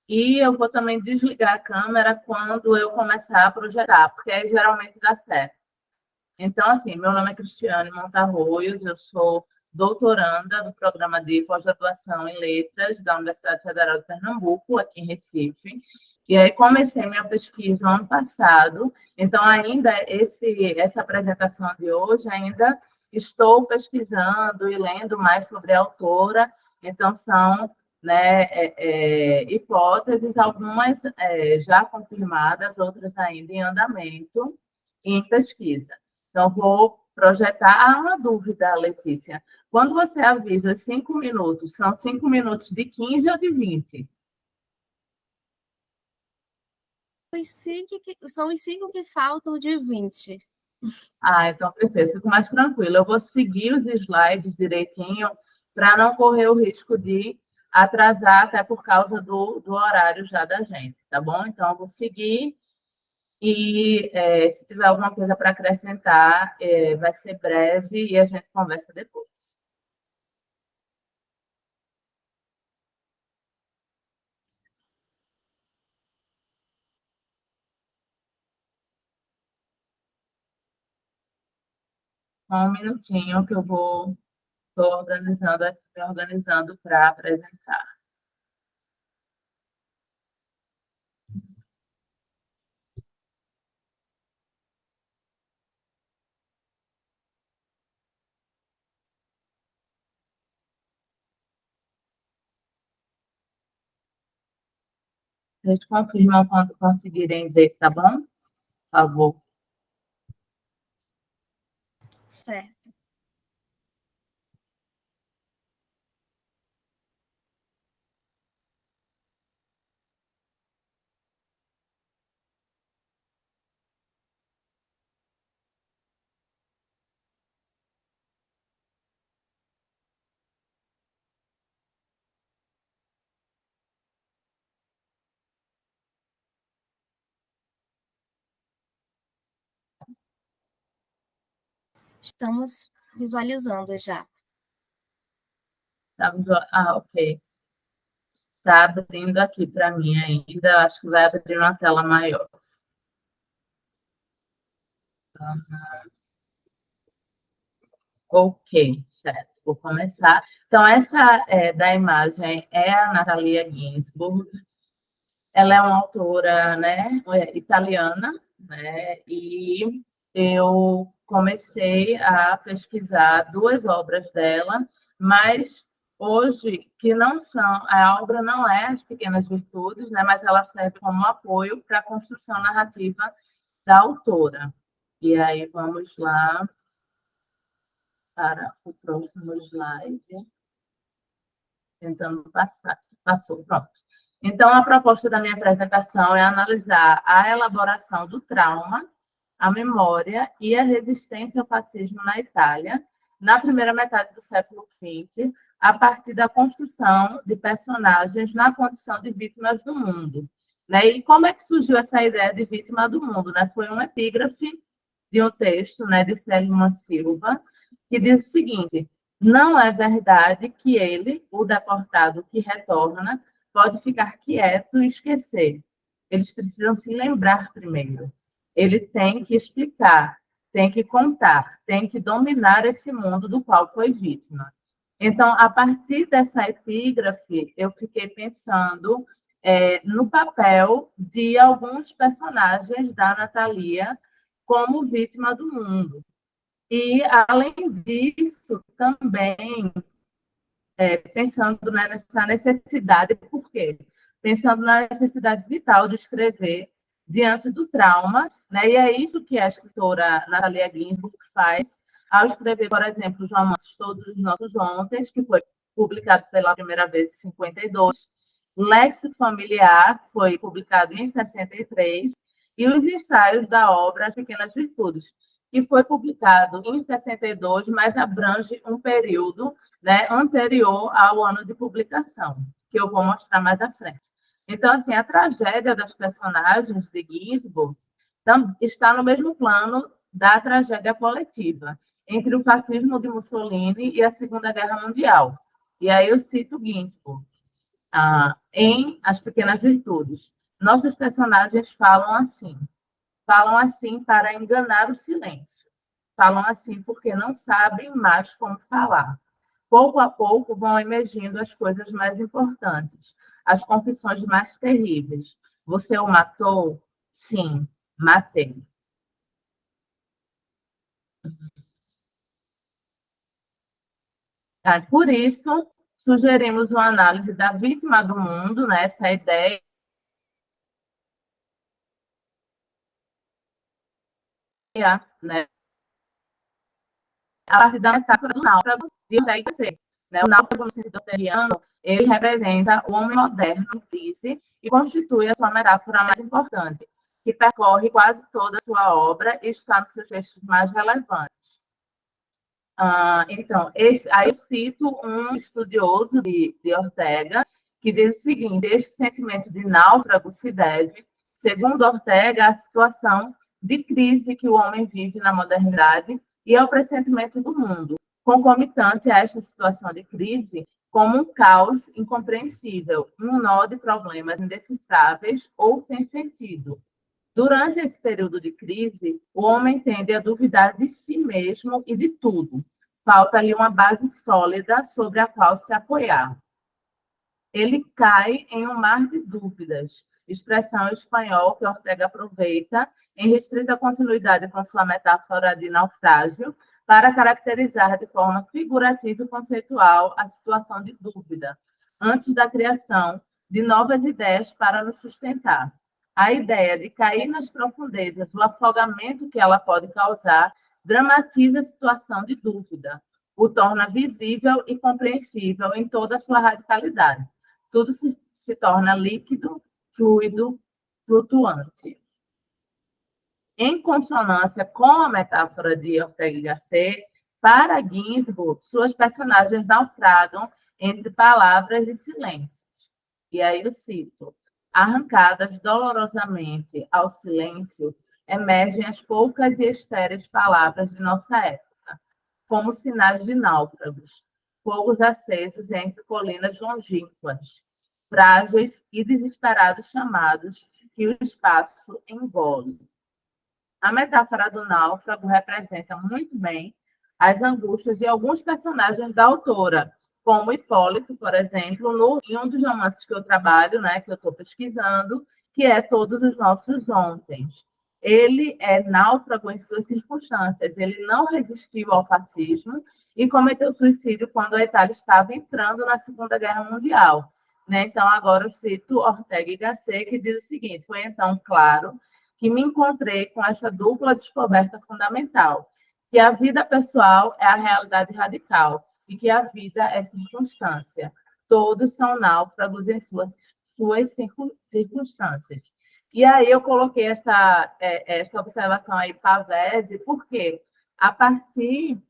E eu vou também desligar a câmera quando eu começar a projetar, porque aí geralmente dá certo. Então, assim, meu nome é Cristiane Montarroios, eu sou doutoranda do programa de pós-graduação em Letras da Universidade Federal de Pernambuco, aqui em Recife. E aí comecei minha pesquisa ano passado, então ainda essa apresentação de hoje, ainda estou pesquisando e lendo mais sobre a autora, então são, né, hipóteses, algumas já confirmadas, outras ainda em andamento e em pesquisa. Então, vou projetar uma dúvida, Letícia. Quando você avisa 5 minutos, são 5 minutos de 15 ou de 20? São os 5 que faltam de 20. Então, perfeito, fico mais tranquila. Eu vou seguir os slides direitinho para não correr o risco de atrasar, até por causa do horário já da gente, tá bom? Então, eu vou seguir e se tiver alguma coisa para acrescentar, vai ser breve e a gente conversa depois. Só um minutinho que eu estou organizando aqui, me organizando para apresentar. Vocês confirmam quando conseguirem ver, tá bom? Por favor. Certo. Estamos visualizando já. Ok. Está abrindo aqui para mim ainda. Acho que vai abrir uma tela maior. Ok, certo. Vou começar. Então, essa da imagem é a Natalia Ginzburg. Ela é uma autora, né, italiana, né, e eu comecei a pesquisar duas obras dela, mas hoje, que não são, a obra não é As Pequenas Virtudes, né, mas ela serve como apoio para a construção narrativa da autora. E aí, vamos lá para o próximo slide. Tentando passar. Passou, pronto. Então, a proposta da minha apresentação é analisar a elaboração do trauma, a memória e a resistência ao fascismo na Itália, na primeira metade do século XX, a partir da construção de personagens na condição de vítimas do mundo. Né? E como é que surgiu essa ideia de vítima do mundo? Né? Foi um epígrafe de um texto, né, de Célio Silva, que diz o seguinte: não é verdade que ele, o deportado que retorna, pode ficar quieto e esquecer. Eles precisam se lembrar primeiro. Ele tem que explicar, tem que contar, tem que dominar esse mundo do qual foi vítima. Então, a partir dessa epígrafe, eu fiquei pensando no papel de alguns personagens da Natalia como vítima do mundo. E, além disso, também pensando, né, nessa necessidade, por quê? Pensando na necessidade vital de escrever diante do trauma, né? E é isso que a escritora Natalia Ginzburg faz ao escrever, por exemplo, os romances Todos os Nossos Ontens, que foi publicado pela primeira vez em 52, Léxico Familiar, foi publicado em 63, e os ensaios da obra As Pequenas Virtudes, que foi publicado em 62, mas abrange um período, né, anterior ao ano de publicação, que eu vou mostrar mais à frente. Então, assim, a tragédia das personagens de Ginzburg está no mesmo plano da tragédia coletiva, entre o fascismo de Mussolini e a Segunda Guerra Mundial. E aí eu cito Ginzburg em As Pequenas Virtudes. Nossos personagens falam assim para enganar o silêncio. Falam assim porque não sabem mais como falar. Pouco a pouco vão emergindo as coisas mais importantes, as confissões mais terríveis. Você o matou? Sim, matei. Por isso, sugerimos uma análise da vítima do mundo, né? Essa ideia, né? A partir da metáfora do náufrago de Ortega, né? O náufrago, no sentido arteriano, ele representa o homem moderno em crise e constitui a sua metáfora mais importante, que percorre quase toda a sua obra e está nos seus textos mais relevantes. Então, aí eu cito um estudioso de Ortega, que diz o seguinte: este sentimento de náufrago se deve, segundo Ortega, à situação de crise que o homem vive na modernidade e ao pressentimento do mundo, concomitante a esta situação de crise como um caos incompreensível, um nó de problemas indecifráveis ou sem sentido. Durante esse período de crise, o homem tende a duvidar de si mesmo e de tudo. Falta-lhe uma base sólida sobre a qual se apoiar. Ele cai em um mar de dúvidas, expressão espanhol que Ortega aproveita em restrita continuidade com sua metáfora de naufrágio para caracterizar de forma figurativa e conceitual a situação de dúvida, antes da criação de novas ideias para nos sustentar. A ideia de cair nas profundezas, o afogamento que ela pode causar, dramatiza a situação de dúvida, o torna visível e compreensível em toda a sua radicalidade. Tudo se torna líquido, fluido, flutuante. Em consonância com a metáfora de Ortega y Gasset, para Ginzburg, suas personagens naufragam entre palavras e silêncios. E aí eu cito: arrancadas dolorosamente ao silêncio, emergem as poucas e estéreis palavras de nossa época, como sinais de náufragos, fogos acesos entre colinas longínquas, frágeis e desesperados chamados que o espaço engole. A metáfora do náufrago representa muito bem as angústias de alguns personagens da autora, como Hipólito, por exemplo, em um dos romances que eu trabalho, né, que eu estou pesquisando, que é Todos os Nossos Ontens. Ele é náufrago em suas circunstâncias, ele não resistiu ao fascismo e cometeu suicídio quando a Itália estava entrando na Segunda Guerra Mundial. Né? Então, agora eu cito Ortega y Gasset, que diz o seguinte: foi então claro que me encontrei com essa dupla descoberta fundamental, que a vida pessoal é a realidade radical e que a vida é circunstância. Todos são náufragos em suas circunstâncias. E aí eu coloquei essa observação aí, Pavese, porque a partir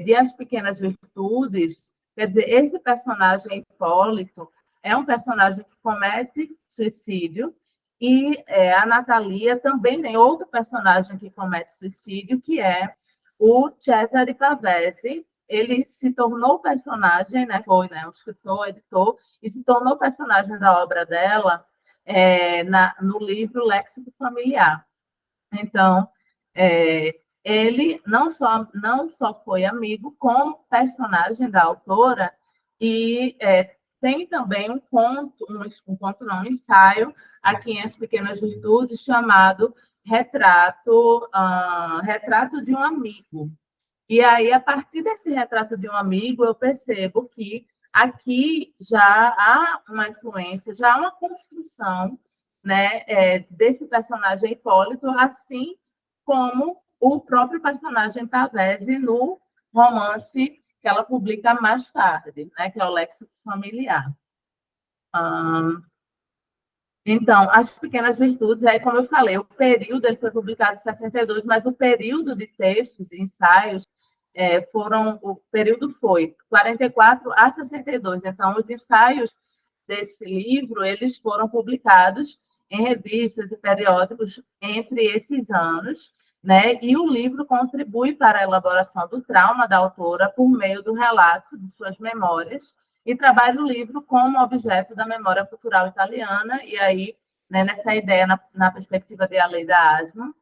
de As Pequenas Virtudes, quer dizer, esse personagem Hipólito é um personagem que comete suicídio, e a Natalia também tem outro personagem que comete suicídio, que é o Cesare Pavese. Ele se tornou personagem, né, foi um escritor, editor, e se tornou personagem da obra dela no livro Léxico Familiar. Então, ele não só foi amigo, como personagem da autora, e tem também um ensaio aqui em As Pequenas Virtudes, chamado Retrato de um Amigo. E aí, a partir desse retrato de um amigo, eu percebo que aqui já há uma influência, já há uma construção, né, desse personagem Hipólito, assim como o próprio personagem Pavese no romance que ela publica mais tarde, né, que é o Léxico Familiar. Então, As Pequenas Virtudes, aí, como eu falei, o período, ele foi publicado em 62, mas o período de textos e ensaios o período foi 44 a 62. Então, os ensaios desse livro, eles foram publicados em revistas e periódicos entre esses anos, né? E o livro contribui para a elaboração do trauma da autora por meio do relato de suas memórias, e trabalha o livro como objeto da memória cultural italiana, e aí, né, nessa ideia, na perspectiva de Aleida Asman,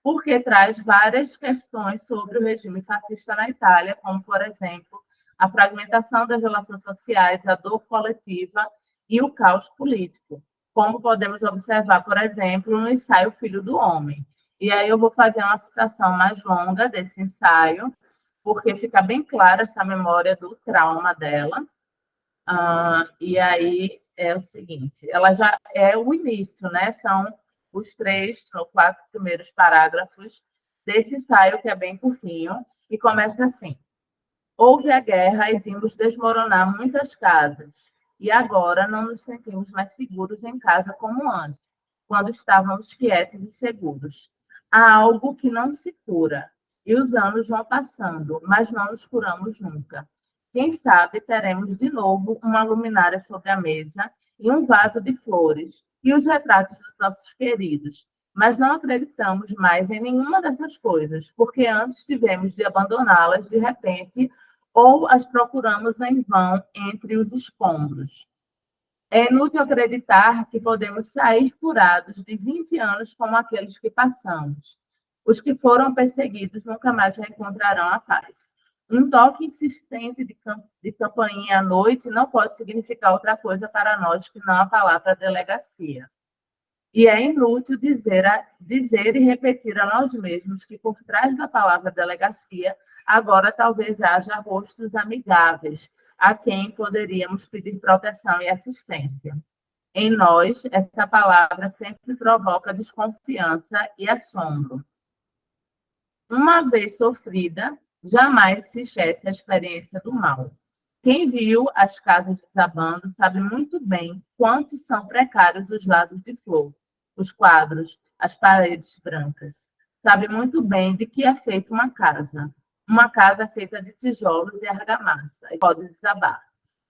porque traz várias questões sobre o regime fascista na Itália, como, por exemplo, a fragmentação das relações sociais, a dor coletiva e o caos político, como podemos observar, por exemplo, no ensaio Filho do Homem. E aí eu vou fazer uma citação mais longa desse ensaio, porque fica bem clara essa memória do trauma dela. E aí é o seguinte, ela já é o início, né? São os 3 ou 4 primeiros parágrafos desse ensaio, que é bem curtinho, e começa assim: houve a guerra e vimos desmoronar muitas casas, e agora não nos sentimos mais seguros em casa como antes, quando estávamos quietos e seguros. Há algo que não se cura, e os anos vão passando, mas não nos curamos nunca. Quem sabe teremos de novo uma luminária sobre a mesa e um vaso de flores e os retratos dos nossos queridos, mas não acreditamos mais em nenhuma dessas coisas, porque antes tivemos de abandoná-las de repente ou as procuramos em vão entre os escombros. É inútil acreditar que podemos sair curados de 20 anos como aqueles que passamos. Os que foram perseguidos nunca mais reencontrarão a paz. Um toque insistente de campainha à noite não pode significar outra coisa para nós que não a palavra delegacia. E é inútil dizer e repetir a nós mesmos que por trás da palavra delegacia agora talvez haja rostos amigáveis a quem poderíamos pedir proteção e assistência. Em nós, essa palavra sempre provoca desconfiança e assombro. Uma vez sofrida, jamais se esquece a experiência do mal. Quem viu as casas desabando sabe muito bem quantos são precários os vasos de flor, os quadros, as paredes brancas. Sabe muito bem de que é feita uma casa. Uma casa feita de tijolos e argamassa, e pode desabar.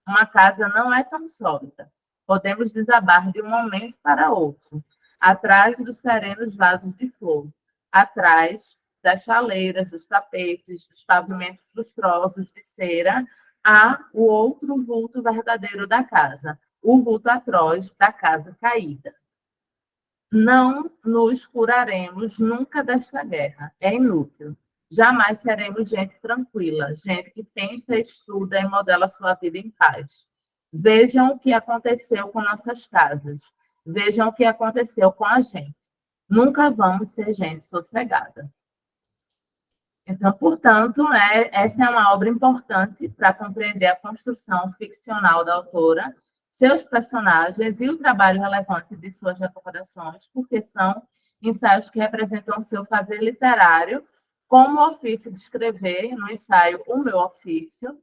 Uma casa não é tão sólida. Podemos desabar de um momento para outro, atrás dos serenos vasos de flor, atrás das chaleiras, dos tapetes, dos pavimentos lustrosos de cera, há o outro vulto verdadeiro da casa, o vulto atroz da casa caída. Não nos curaremos nunca desta guerra, é inútil. jamais seremos gente tranquila, gente que pensa, estuda e modela sua vida em paz. Vejam o que aconteceu com nossas casas. Vejam o que aconteceu com a gente. Nunca vamos ser gente sossegada. Então, portanto, essa é uma obra importante para compreender a construção ficcional da autora, seus personagens e o trabalho relevante de suas recordações, porque são ensaios que representam o seu fazer literário, como o ofício de escrever, no ensaio O Meu Ofício,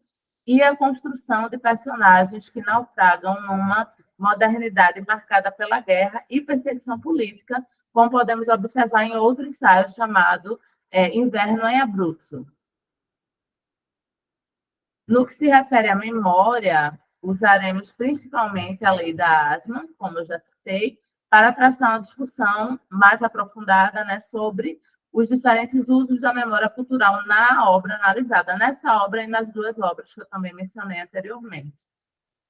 e a construção de personagens que naufragam numa modernidade marcada pela guerra e perseguição política, como podemos observar em outro ensaio chamado Inverno em Abruzzo. No que se refere à memória, usaremos principalmente a lei da Asma, como eu já citei, para traçar uma discussão mais aprofundada, né, sobre os diferentes usos da memória cultural na obra analisada, nessa obra e nas duas obras que eu também mencionei anteriormente.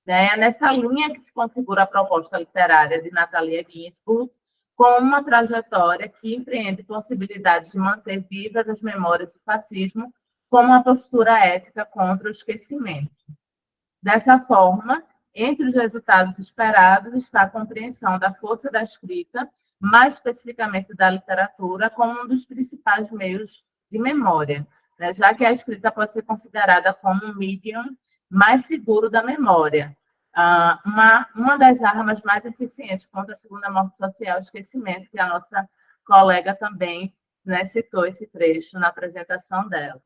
É nessa linha que se configura a proposta literária de Natalia Ginzburg, com uma trajetória que empreende possibilidades de manter vivas as memórias do fascismo como uma postura ética contra o esquecimento. Dessa forma, entre os resultados esperados está a compreensão da força da escrita, mais especificamente da literatura, como um dos principais meios de memória, né? Já que a escrita pode ser considerada como um medium mais seguro da memória. Uma das armas mais eficientes contra a segunda morte social, o esquecimento, que a nossa colega também, né, citou esse trecho na apresentação dela.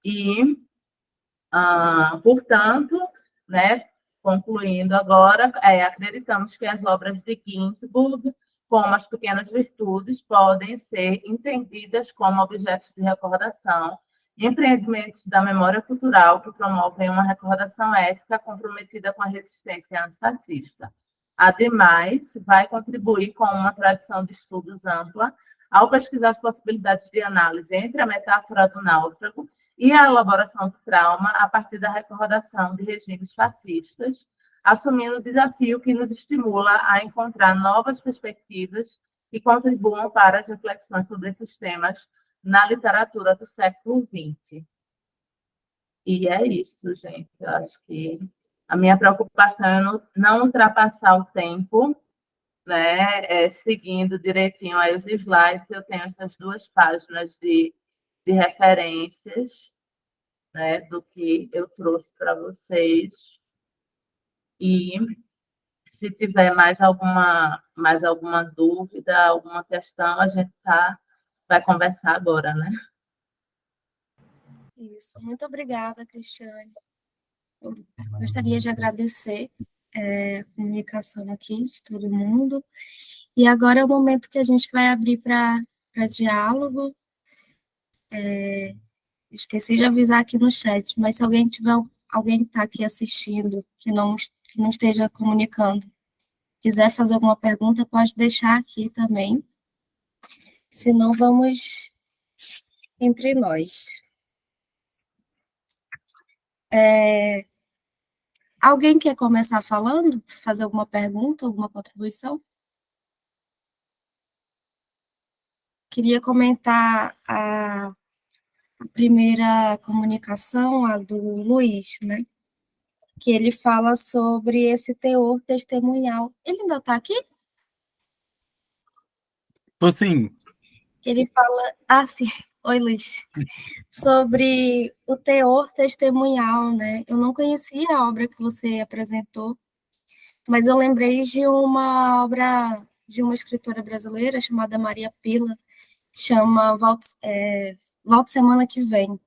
E, portanto, né, concluindo agora, acreditamos que as obras de Ginzburg, como as pequenas virtudes, podem ser entendidas como objetos de recordação, empreendimentos da memória cultural que promovem uma recordação ética comprometida com a resistência antifascista. Ademais, vai contribuir com uma tradição de estudos ampla ao pesquisar as possibilidades de análise entre a metáfora do náufrago e a elaboração do trauma a partir da recordação de regimes fascistas, assumindo o desafio que nos estimula a encontrar novas perspectivas que contribuam para as reflexões sobre esses temas na literatura do século XX. E é isso, gente. Eu acho que a minha preocupação é não ultrapassar o tempo, né? Seguindo direitinho aí os slides, eu tenho essas 2 páginas de referências, né, do que eu trouxe para vocês. E se tiver mais alguma dúvida, alguma questão, a gente vai conversar agora, né? Isso. Muito obrigada, Cristiane. Eu gostaria de agradecer a comunicação aqui de todo mundo. E agora é o momento que a gente vai abrir para diálogo. Esqueci de avisar aqui no chat, mas se alguém que está aqui assistindo, que não esteja comunicando, quiser fazer alguma pergunta, pode deixar aqui também. Senão, vamos entre nós. Alguém quer começar falando? Fazer alguma pergunta, alguma contribuição? Queria comentar a primeira comunicação, a do Luiz, né? Que ele fala sobre esse teor testemunhal. Ele ainda está aqui? Tô sim. Ele fala, sim, oi, Luiz, sobre o teor testemunhal, né? Eu não conhecia a obra que você apresentou, mas eu lembrei de uma obra de uma escritora brasileira chamada Maria Pila, que chama Volta Semana que Vem,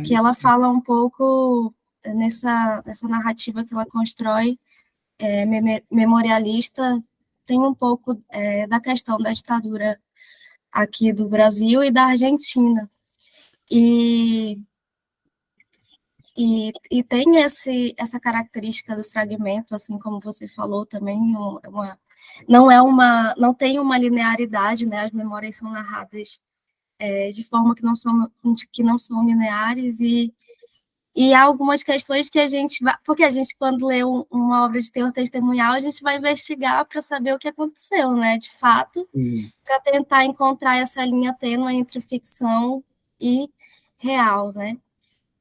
que ela fala um pouco nessa narrativa que ela constrói, memorialista, tem um pouco da questão da ditadura aqui do Brasil e da Argentina. E tem essa característica do fragmento, assim como você falou também, não tem uma linearidade, né? As memórias são narradas de forma que não são lineares, e E há algumas questões que a gente vai... Porque a gente, quando lê uma obra de terror testemunhal, a gente vai investigar para saber o que aconteceu, né? De fato, para tentar encontrar essa linha tênue entre ficção e real, né?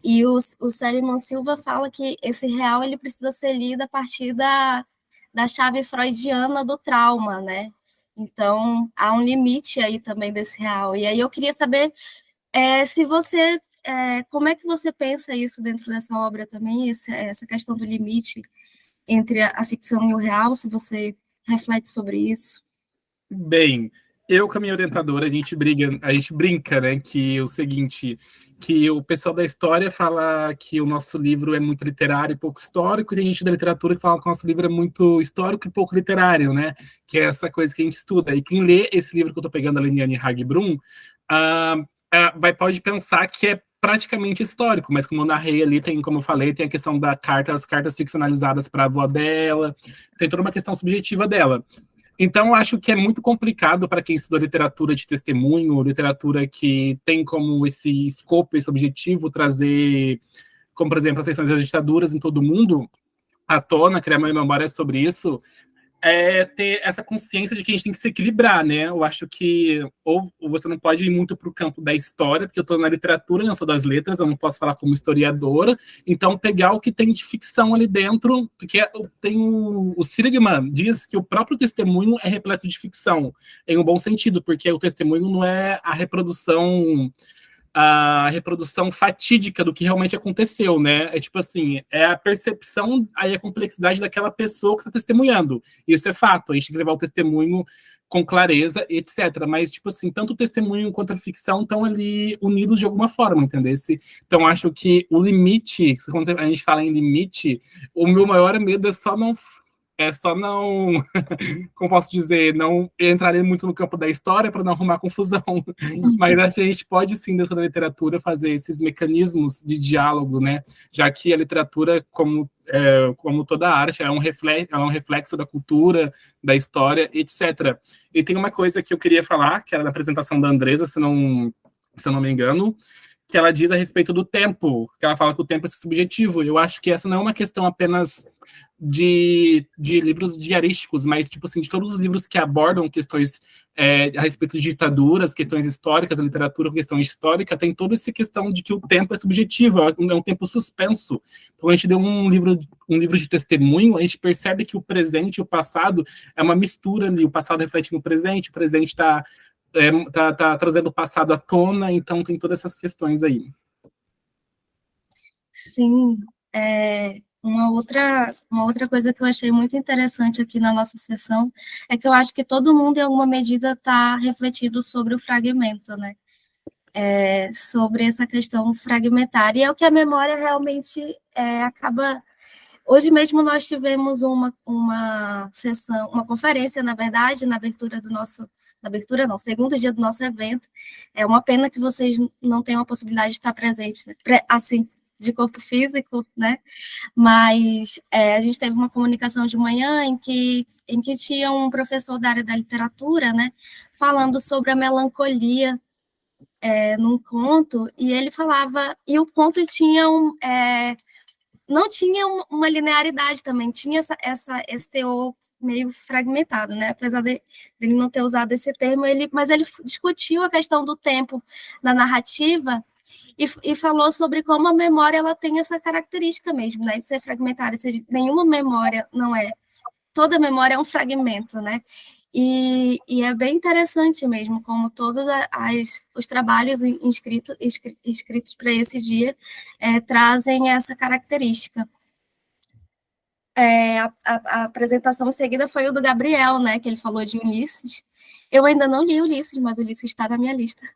E o Seliman Silva fala que esse real ele precisa ser lido a partir da chave freudiana do trauma, né? Então, há um limite aí também desse real. E aí eu queria saber se você... como é que você pensa isso dentro dessa obra também, essa questão do limite entre a ficção e o real, se você reflete sobre isso? Bem, eu com a minha orientadora, a gente brinca, né, que o seguinte, que o pessoal da história fala que o nosso livro é muito literário e pouco histórico, e tem gente da literatura que fala que o nosso livro é muito histórico e pouco literário, né, que é essa coisa que a gente estuda. E quem lê esse livro que eu tô pegando, a Leniane Hagbrun, pode pensar que é praticamente histórico, mas como eu narrei ali, tem, como eu falei, tem a questão as cartas ficcionalizadas para a avó dela, tem toda uma questão subjetiva dela. Então, eu acho que é muito complicado para quem estuda literatura de testemunho, literatura que tem como esse escopo, esse objetivo, trazer, como, por exemplo, as questões das ditaduras em todo o mundo, à tona, criar uma memória sobre isso, ter essa consciência de que a gente tem que se equilibrar, né? Eu acho que ou você não pode ir muito para o campo da história, porque eu estou na literatura, eu sou das letras, eu não posso falar como historiadora, então pegar o que tem de ficção ali dentro, porque tem o Seligman diz que o próprio testemunho é repleto de ficção, em um bom sentido, porque o testemunho não é a reprodução fatídica do que realmente aconteceu, né? É tipo assim, é a percepção e a complexidade daquela pessoa que está testemunhando. Isso é fato, a gente tem que levar o testemunho com clareza, etc. Mas, tipo assim, tanto o testemunho quanto a ficção estão ali unidos de alguma forma, entendeu? Então, acho que o limite, quando a gente fala em limite, o meu maior medo é só não, como posso dizer, não entrarei muito no campo da história para não arrumar confusão. Mas acho que a gente pode sim, dentro da literatura, fazer esses mecanismos de diálogo, né? Já que a literatura, como toda arte, é um reflexo da cultura, da história, etc. E tem uma coisa que eu queria falar, que era na apresentação da Andresa, se eu não me engano, que ela diz a respeito do tempo, que ela fala que o tempo é subjetivo. Eu acho que essa não é uma questão apenas de livros diarísticos, mas tipo assim, de todos os livros que abordam questões a respeito de ditaduras, questões históricas, a literatura com questão histórica, tem toda essa questão de que o tempo é subjetivo, é um tempo suspenso. Então, a gente deu um livro de testemunho, a gente percebe que o presente e o passado é uma mistura ali, o passado reflete no presente, o presente está trazendo o passado à tona, então tem todas essas questões aí. Sim, uma outra coisa que eu achei muito interessante aqui na nossa sessão é que eu acho que todo mundo, em alguma medida, está refletindo sobre o fragmento, né? Sobre essa questão fragmentária, e é o que a memória realmente acaba... Hoje mesmo nós tivemos uma sessão, uma conferência, na verdade, na abertura do nosso... Na abertura não, segundo dia do nosso evento. É uma pena que vocês não tenham a possibilidade de estar presentes, né? Assim, de corpo físico, né? Mas a gente teve uma comunicação de manhã em que tinha um professor da área da literatura, né, falando sobre a melancolia num conto, e ele falava, e o conto tinha não tinha uma linearidade também, tinha esse teor meio fragmentado, né? Apesar dele não ter usado esse termo, mas ele discutiu a questão do tempo na narrativa e falou sobre como a memória ela tem essa característica mesmo, né? De ser fragmentária, nenhuma memória não é. Toda memória é um fragmento, né? E é bem interessante mesmo, como todos os trabalhos escritos para esse dia trazem essa característica. A apresentação em seguida foi o do Gabriel, né, que ele falou de Ulisses. Eu ainda não li Ulisses, mas Ulisses está na minha lista.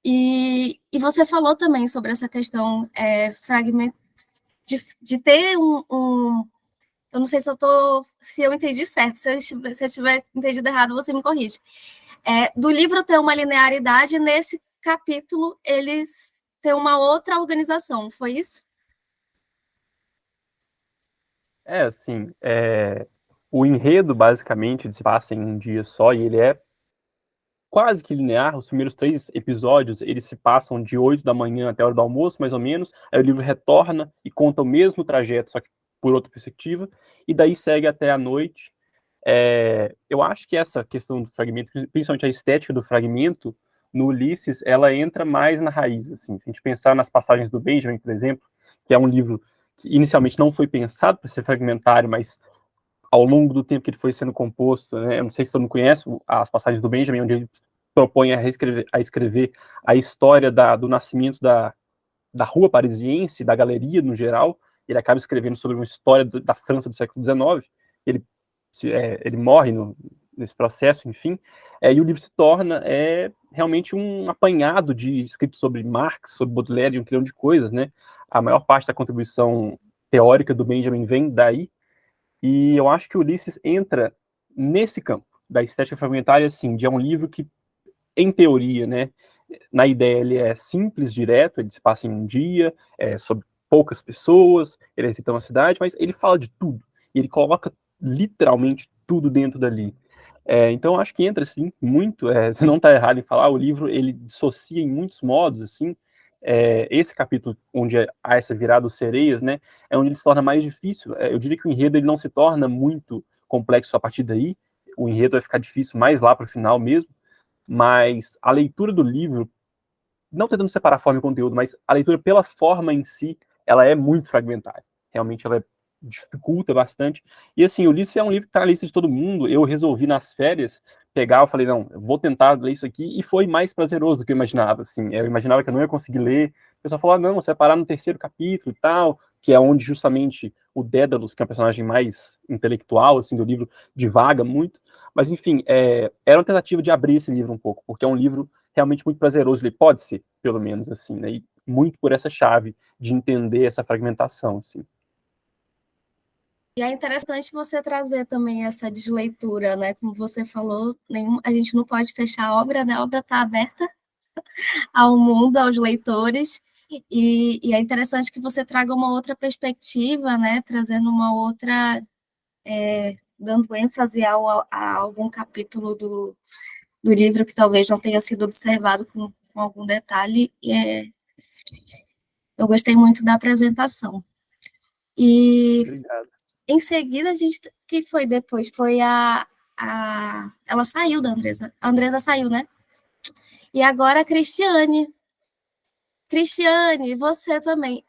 E você falou também sobre essa questão de ter eu não sei se eu entendi certo, se eu tiver entendido errado, você me corrige. Do livro ter uma linearidade, nesse capítulo eles têm uma outra organização, foi isso? Assim, o enredo basicamente se passa em um dia só e ele é quase que linear. Os primeiros 3 episódios, eles se passam de 8 da manhã até a hora do almoço, mais ou menos. Aí o livro retorna e conta o mesmo trajeto, só que por outra perspectiva, e daí segue até a noite. Eu acho que essa questão do fragmento, principalmente a estética do fragmento, no Ulisses, ela entra mais na raiz, assim. Se a gente pensar nas passagens do Benjamin, por exemplo, que é um livro que inicialmente não foi pensado para ser fragmentário, mas ao longo do tempo que ele foi sendo composto, né, eu não sei se todo mundo conhece as passagens do Benjamin, onde ele propõe a escrever a história do nascimento da rua parisiense, da galeria no geral. Ele acaba escrevendo sobre uma história da França do século XIX. Ele morre nesse processo, enfim, e o livro se torna realmente um apanhado de escritos sobre Marx, sobre Baudelaire e um trilhão de coisas, né? A maior parte da contribuição teórica do Benjamin vem daí, e eu acho que o Ulisses entra nesse campo da estética fragmentária, assim, de um livro que, em teoria, né, na ideia ele é simples, direto, ele se passa em um dia, sobre poucas pessoas, ele recita uma cidade, mas ele fala de tudo, e ele coloca literalmente tudo dentro dali. Então, eu acho que entra, assim, muito, você não está errado em falar, o livro, ele dissocia em muitos modos, assim, esse capítulo onde há essa virada dos sereias, né, é onde ele se torna mais difícil. Eu diria que o enredo ele não se torna muito complexo a partir daí, o enredo vai ficar difícil mais lá para o final mesmo, mas a leitura do livro, não tentando separar forma e conteúdo, mas a leitura pela forma em si, ela é muito fragmentária. Realmente ela dificulta bastante. E assim, o Ulisses é um livro que está na lista de todo mundo. Eu resolvi nas férias pegar, eu falei, não, eu vou tentar ler isso aqui, e foi mais prazeroso do que eu imaginava, assim. Eu imaginava que eu não ia conseguir ler. O pessoal falou, não, você vai parar no 3º capítulo e tal, que é onde justamente o Dédalus, que é um personagem mais intelectual, assim, do livro, divaga muito. Mas, enfim, era uma tentativa de abrir esse livro um pouco, porque é um livro realmente muito prazeroso, ele pode ser, pelo menos, assim, né? E muito por essa chave de entender essa fragmentação, assim. E é interessante você trazer também essa desleitura, né? Como você falou, a gente não pode fechar a obra, né? A obra está aberta ao mundo, aos leitores, e é interessante que você traga uma outra perspectiva, né? Trazendo uma outra, dando ênfase a algum capítulo do livro que talvez não tenha sido observado com algum detalhe. Eu gostei muito da apresentação. E Obrigado. em seguida, quem foi depois? Foi ela saiu da Andresa. A Andresa saiu, né? E agora a Cristiane. Cristiane, você também.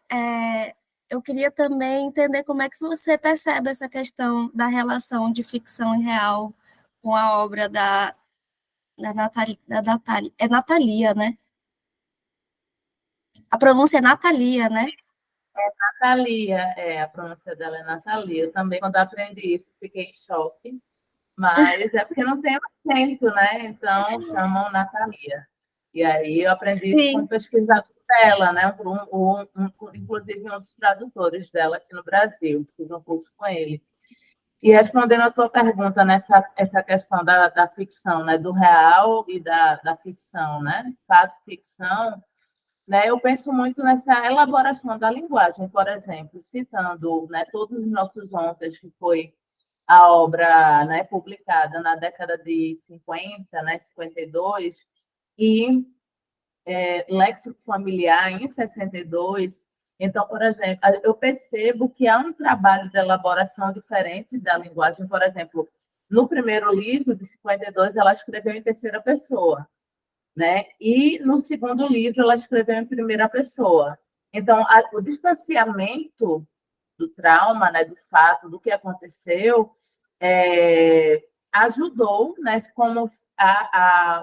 Eu queria também entender como é que você percebe essa questão da relação de ficção e real com a obra da Natália. É Natalia, né? A pronúncia é Natalia, né? Natalia, a pronúncia dela é Natalia. Eu também, quando aprendi isso, fiquei em choque. Mas é porque não tem acento, né? Então, chamam Natalia. E aí eu aprendi isso com o pesquisador dela, né? Inclusive um dos tradutores dela aqui no Brasil. Fiz um curso com ele. E respondendo a tua pergunta, essa questão da ficção, né? Do real e da ficção, né? Fato, ficção, né? Eu penso muito nessa elaboração da linguagem, por exemplo, citando, né, Todos os Nossos Ontem, que foi a obra, né, publicada na década de 50, né, 52, e Léxico Familiar em 62. Então, por exemplo, eu percebo que há um trabalho de elaboração diferente da linguagem. Por exemplo, no primeiro livro, de 52, ela escreveu em terceira pessoa, né? E no segundo livro, ela escreveu em primeira pessoa. Então, o distanciamento do trauma, né, do fato, do que aconteceu, ajudou, né, como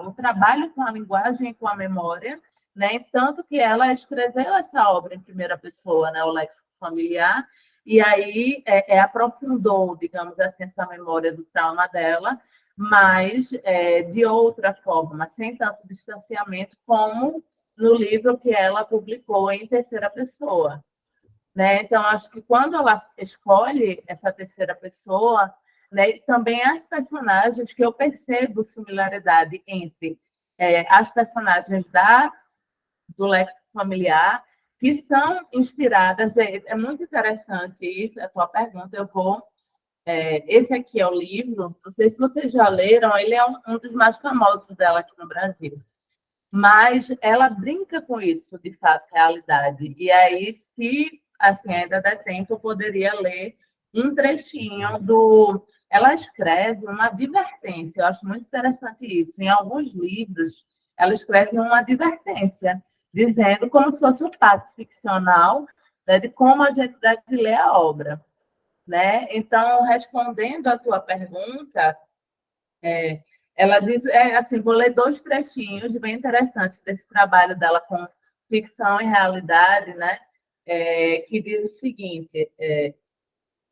o trabalho com a linguagem e com a memória, né, tanto que ela escreveu essa obra em primeira pessoa, né, o Léxico Familiar, e aí aprofundou, digamos assim, essa memória do trauma dela, mas de outra forma, sem tanto distanciamento, como no livro que ela publicou em terceira pessoa. Né? Então, acho que quando ela escolhe essa terceira pessoa, né, também as personagens que eu percebo similaridade entre as personagens do Léxico Familiar, que são inspiradas. É muito interessante isso, a tua pergunta. Eu vou esse aqui é o livro, não sei se vocês já leram, ele é um dos mais famosos dela aqui no Brasil. Mas ela brinca com isso, de fato, realidade. E aí, se assim, ainda der tempo, eu poderia ler um trechinho do... Ela escreve uma advertência, eu acho muito interessante isso. Em alguns livros, ela escreve uma advertência, dizendo como se fosse um fato ficcional, né, de como a gente deve ler a obra. Né? Então, respondendo à tua pergunta, ela diz, assim, vou ler 2 trechinhos bem interessantes desse trabalho dela com ficção e realidade, né? Que diz o seguinte,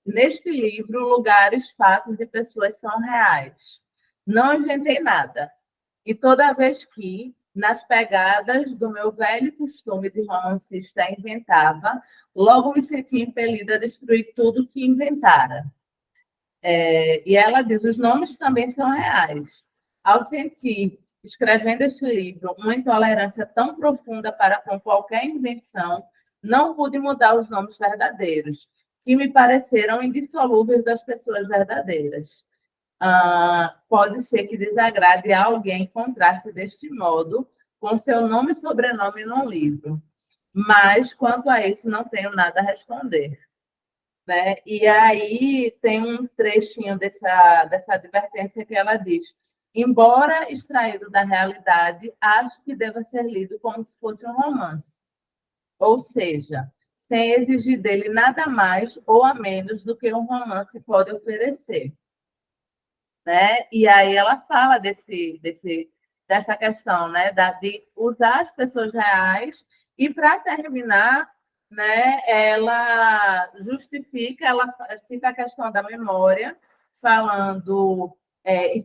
neste livro, lugares, fatos e pessoas são reais. Não inventei nada. E toda vez que, nas pegadas do meu velho costume de romancista inventava, logo me senti impelida a destruir tudo que inventara. E ela diz, os nomes também são reais. Ao sentir, escrevendo este livro, uma intolerância tão profunda para com qualquer invenção, não pude mudar os nomes verdadeiros, que me pareceram indissolúveis das pessoas verdadeiras. Pode ser que desagrade a alguém encontrar-se deste modo, com seu nome e sobrenome num livro. Mas, quanto a isso, não tenho nada a responder. Né? E aí tem um trechinho dessa advertência que ela diz: embora extraído da realidade, acho que deva ser lido como se fosse um romance. Ou seja, sem exigir dele nada mais ou a menos do que um romance pode oferecer. Né? E aí ela fala dessa questão, né? De usar as pessoas reais e, para terminar, né, ela justifica, ela cita a questão da memória, falando, e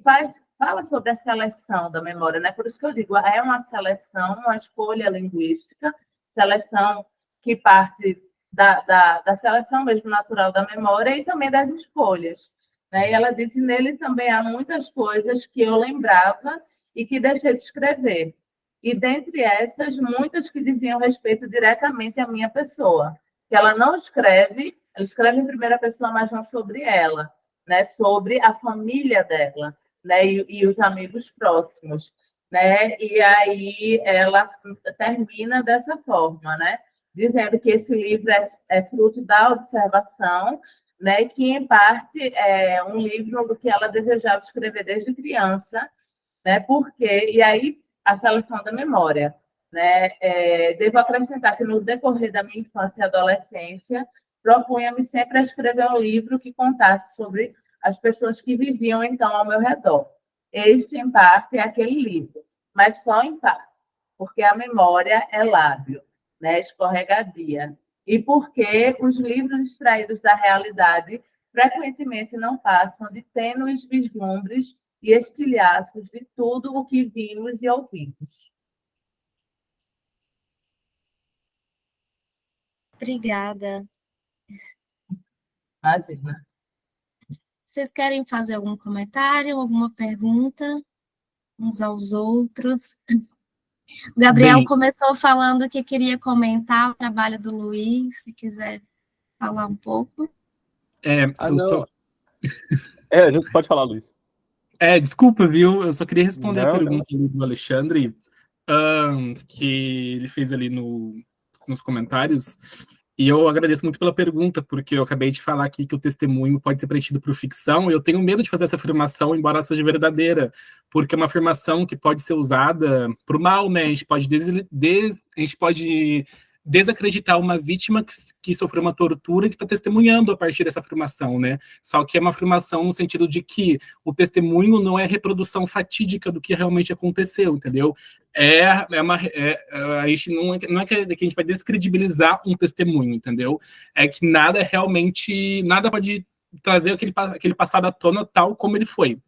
fala sobre a seleção da memória, né? Por isso que eu digo, é uma seleção, uma escolha linguística, seleção que parte da seleção mesmo natural da memória e também das escolhas. Né? E ela disse, nele também há muitas coisas que eu lembrava e que deixei de escrever. E, dentre essas, muitas que diziam respeito diretamente à minha pessoa. Que ela não escreve, ela escreve em primeira pessoa, mas não sobre ela, né? Sobre a família dela, né? E os amigos próximos. Né? E aí ela termina dessa forma, né? Dizendo que esse livro é fruto da observação, né? Que, em parte, é um livro do que ela desejava escrever desde criança, né? Porque, e aí, a seleção da memória. Né? Devo acrescentar que, no decorrer da minha infância e adolescência, propunha-me sempre a escrever um livro que contasse sobre as pessoas que viviam, então, ao meu redor. Este, em parte, é aquele livro, mas só em parte, porque a memória é lábil, né? Escorregadia, e porque os livros extraídos da realidade frequentemente não passam de tênues vislumbres e estilhaços de tudo o que vimos e ouvimos. Obrigada. Imagina. Vocês querem fazer algum comentário, alguma pergunta uns aos outros? O Gabriel começou falando que queria comentar o trabalho do Luiz, se quiser falar um pouco. A gente pode falar, Luiz. Desculpa, viu? Eu só queria responder a pergunta do Alexandre, que ele fez ali nos comentários. E eu agradeço muito pela pergunta, porque eu acabei de falar aqui que o testemunho pode ser preenchido por ficção, e eu tenho medo de fazer essa afirmação, embora ela seja verdadeira, porque é uma afirmação que pode ser usada para o mal, né? A gente pode desacreditar uma vítima que sofreu uma tortura e que está testemunhando a partir dessa afirmação, né? Só que é uma afirmação no sentido de que o testemunho não é reprodução fatídica do que realmente aconteceu, entendeu? A gente não é que a gente vai descredibilizar um testemunho, entendeu? É que nada pode trazer aquele passado à tona tal como ele foi.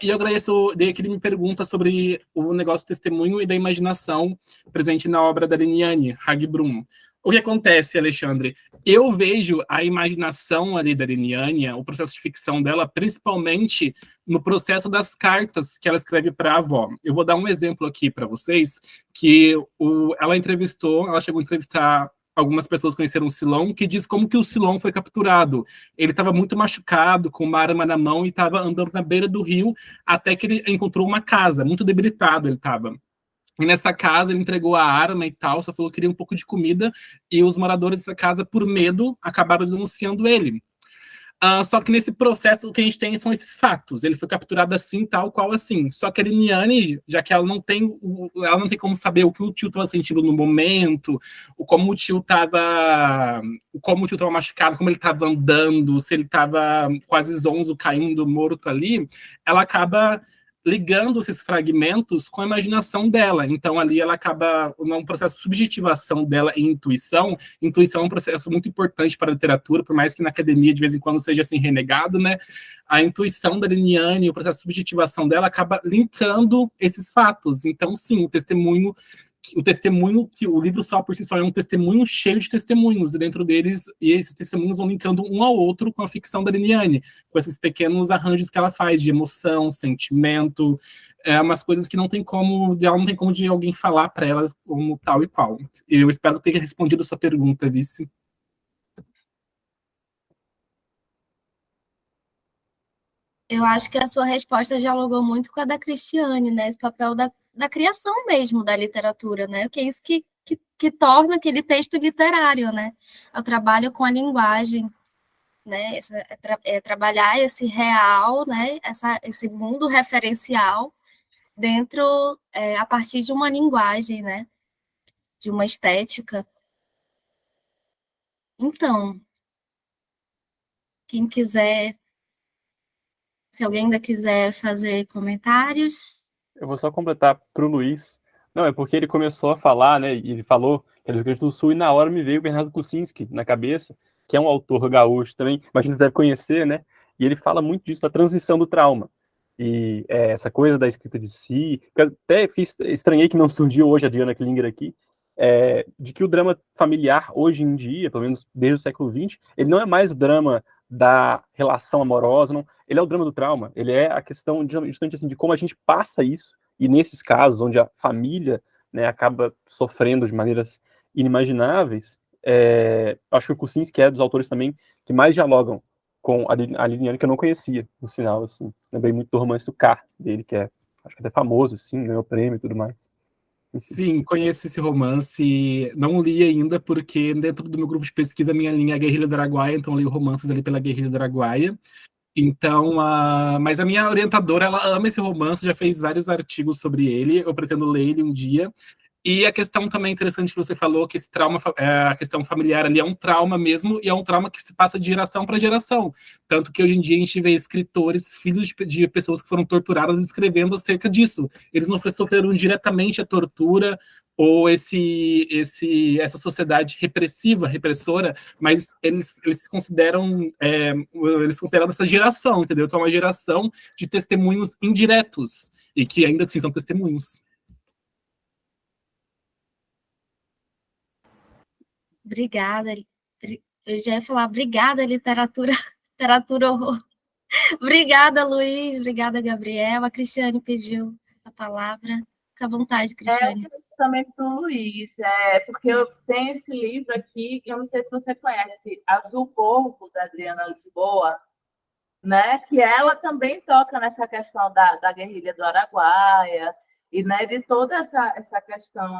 E eu agradeço, daí que ele me pergunta sobre o negócio do testemunho e da imaginação presente na obra da Leniane Hagbrun. O que acontece, Alexandre? Eu vejo a imaginação ali da Leniane, o processo de ficção dela, principalmente no processo das cartas que ela escreve para a avó. Eu vou dar um exemplo aqui para vocês, que ela chegou a entrevistar algumas pessoas conheceram o Silon, que diz como que o Silon foi capturado. Ele estava muito machucado, com uma arma na mão, e estava andando na beira do rio, até que ele encontrou uma casa, muito debilitado ele estava. E nessa casa ele entregou a arma e tal, só falou que queria um pouco de comida, e os moradores dessa casa, por medo, acabaram denunciando ele. Só que nesse processo o que a gente tem são esses fatos. Ele foi capturado assim, tal qual assim. Só que a Liniane, já que ela não tem como saber o que o tio estava sentindo no momento, como o tio estava machucado, como ele estava andando, se ele estava quase zonzo, caindo, morto ali, ela acaba ligando esses fragmentos com a imaginação dela. Então, ali ela acaba num processo de subjetivação dela em intuição. Intuição é um processo muito importante para a literatura, por mais que na academia, de vez em quando, seja assim renegado, né? A intuição da Liniane, o processo de subjetivação dela, acaba linkando esses fatos. Então, sim, o testemunho, que o livro só por si só é um testemunho cheio de testemunhos dentro deles, e esses testemunhos vão linkando um ao outro com a ficção da Liniane, com esses pequenos arranjos que ela faz de emoção, sentimento, umas coisas que ela não tem como de alguém falar para ela como tal e qual. Eu espero ter respondido a sua pergunta, Vice. Eu acho que a sua resposta dialogou muito com a da Cristiane, né? Esse papel da criação mesmo da literatura, né? Que é isso que torna aquele texto literário, né? É o trabalho com a linguagem, né? Trabalhar esse real, né? Esse mundo referencial dentro, a partir de uma linguagem, né? De uma estética. Então, quem quiser, se alguém ainda quiser fazer comentários. Eu vou só completar para o Luiz. Não, é porque ele começou a falar, né? E ele falou que é do Rio Grande do Sul, e na hora me veio o Bernardo Kucinski na cabeça, que é um autor gaúcho também, imagino que você deve conhecer, né? E ele fala muito disso, da transmissão do trauma. E essa coisa da escrita de si, que eu até estranhei que não surgiu hoje a Diana Klinger aqui, de que o drama familiar hoje em dia, pelo menos desde o século XX, ele não é mais o drama da relação amorosa, não. Ele é o drama do trauma, ele é a questão justamente assim, de como a gente passa isso, e nesses casos onde a família, né, acaba sofrendo de maneiras inimagináveis, acho que o Kucinski é dos autores também que mais dialogam com a Liniane, que eu não conhecia, no sinal, assim. Lembrei muito do romance do K, dele, que acho que até famoso, assim, ganhou prêmio e tudo mais. Sim, conheço esse romance, não li ainda, porque dentro do meu grupo de pesquisa, a minha linha é a Guerrilha do Araguaia, então eu leio romances ali pela Guerrilha do Araguaia. Então, mas a minha orientadora, ela ama esse romance, já fez vários artigos sobre ele, eu pretendo ler ele um dia. E a questão também interessante que você falou, que esse trauma, a questão familiar ali é um trauma mesmo, e é um trauma que se passa de geração para geração. Tanto que hoje em dia a gente vê escritores, filhos de pessoas que foram torturadas, escrevendo acerca disso. Eles não sofreram diretamente a tortura ou essa sociedade repressiva, repressora, mas eles se consideram essa geração, entendeu? Então é uma geração de testemunhos indiretos, e que ainda assim são testemunhos. Obrigada. Eu já ia falar, obrigada, literatura horror. Obrigada, Luiz. Obrigada, Gabriel. A Cristiane pediu a palavra. Fica à vontade, Cristiane. Também para o Luiz, porque eu tenho esse livro aqui, eu não sei se você conhece, Azul Corvo, da Adriana Lisboa, né? Que ela também toca nessa questão da guerrilha do Araguaia, e, né, de toda essa questão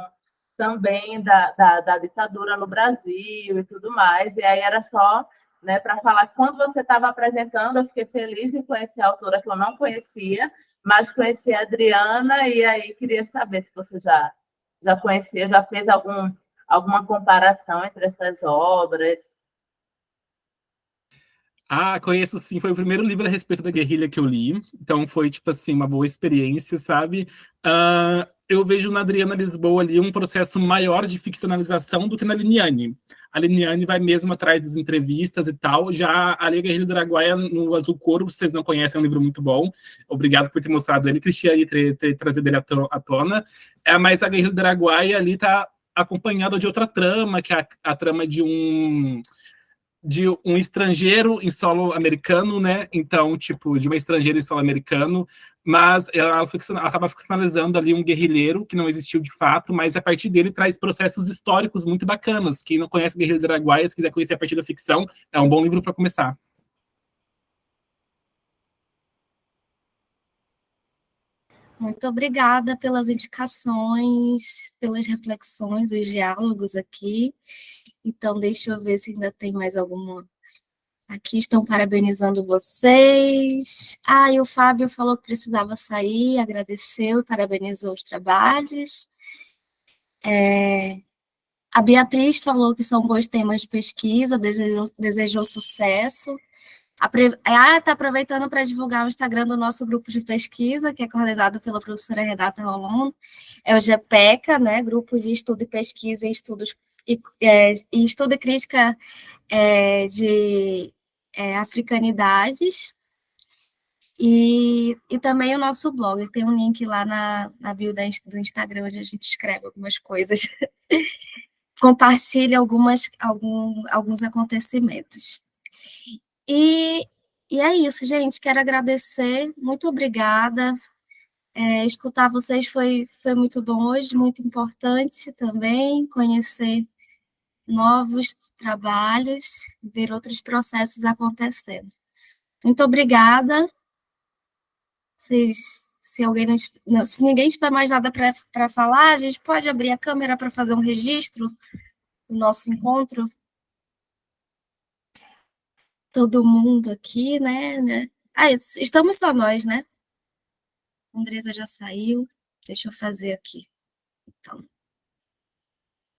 também da ditadura no Brasil e tudo mais. E aí era só, né, para falar que quando você estava apresentando, eu fiquei feliz em conhecer a autora que eu não conhecia, mas conheci a Adriana, e aí queria saber se você já conhecia, já fez alguma comparação entre essas obras. Conheço sim, foi o primeiro livro a respeito da guerrilha que eu li, então foi, tipo assim, uma boa experiência, sabe? Eu vejo na Adriana Lisboa ali um processo maior de ficcionalização do que na Liniane. A Liniane vai mesmo atrás das entrevistas e tal, já a Guerrilha do Araguaia no Azul Corvo, vocês não conhecem, é um livro muito bom, obrigado por ter mostrado ele, Cristiane, ter trazido ele à tona, mas a Guerrilha do Araguaia ali está acompanhada de outra trama, que é a trama de um estrangeiro em solo americano, né? Então, tipo, de uma estrangeira em solo americano, mas ela acaba ficcionalizando ali um guerrilheiro que não existiu de fato, mas a partir dele traz processos históricos muito bacanas. Quem não conhece o Guerreiro do Araguaia, se quiser conhecer a partir da ficção, é um bom livro para começar. Muito obrigada pelas indicações, pelas reflexões, os diálogos aqui. Então, deixa eu ver se ainda tem mais alguma. Aqui estão parabenizando vocês. E o Fábio falou que precisava sair, agradeceu e parabenizou os trabalhos. A Beatriz falou que são bons temas de pesquisa, desejou sucesso. Está aproveitando para divulgar o Instagram do nosso grupo de pesquisa, que é coordenado pela professora Renata Rolando. É o GPECA, né? Grupo de Estudo e Pesquisa em Estudos e Estudo e Crítica de Africanidades. E também o nosso blog. Tem um link lá na bio do Instagram, onde a gente escreve algumas coisas. Compartilha alguns acontecimentos. E é isso, gente. Quero agradecer. Muito obrigada. Escutar vocês foi muito bom hoje, muito importante também conhecer novos trabalhos, ver outros processos acontecendo. Muito obrigada. Se ninguém tiver mais nada para falar, a gente pode abrir a câmera para fazer um registro do nosso encontro. Todo mundo aqui, né? Estamos só nós, né? A Andresa já saiu. Deixa eu fazer aqui. Então.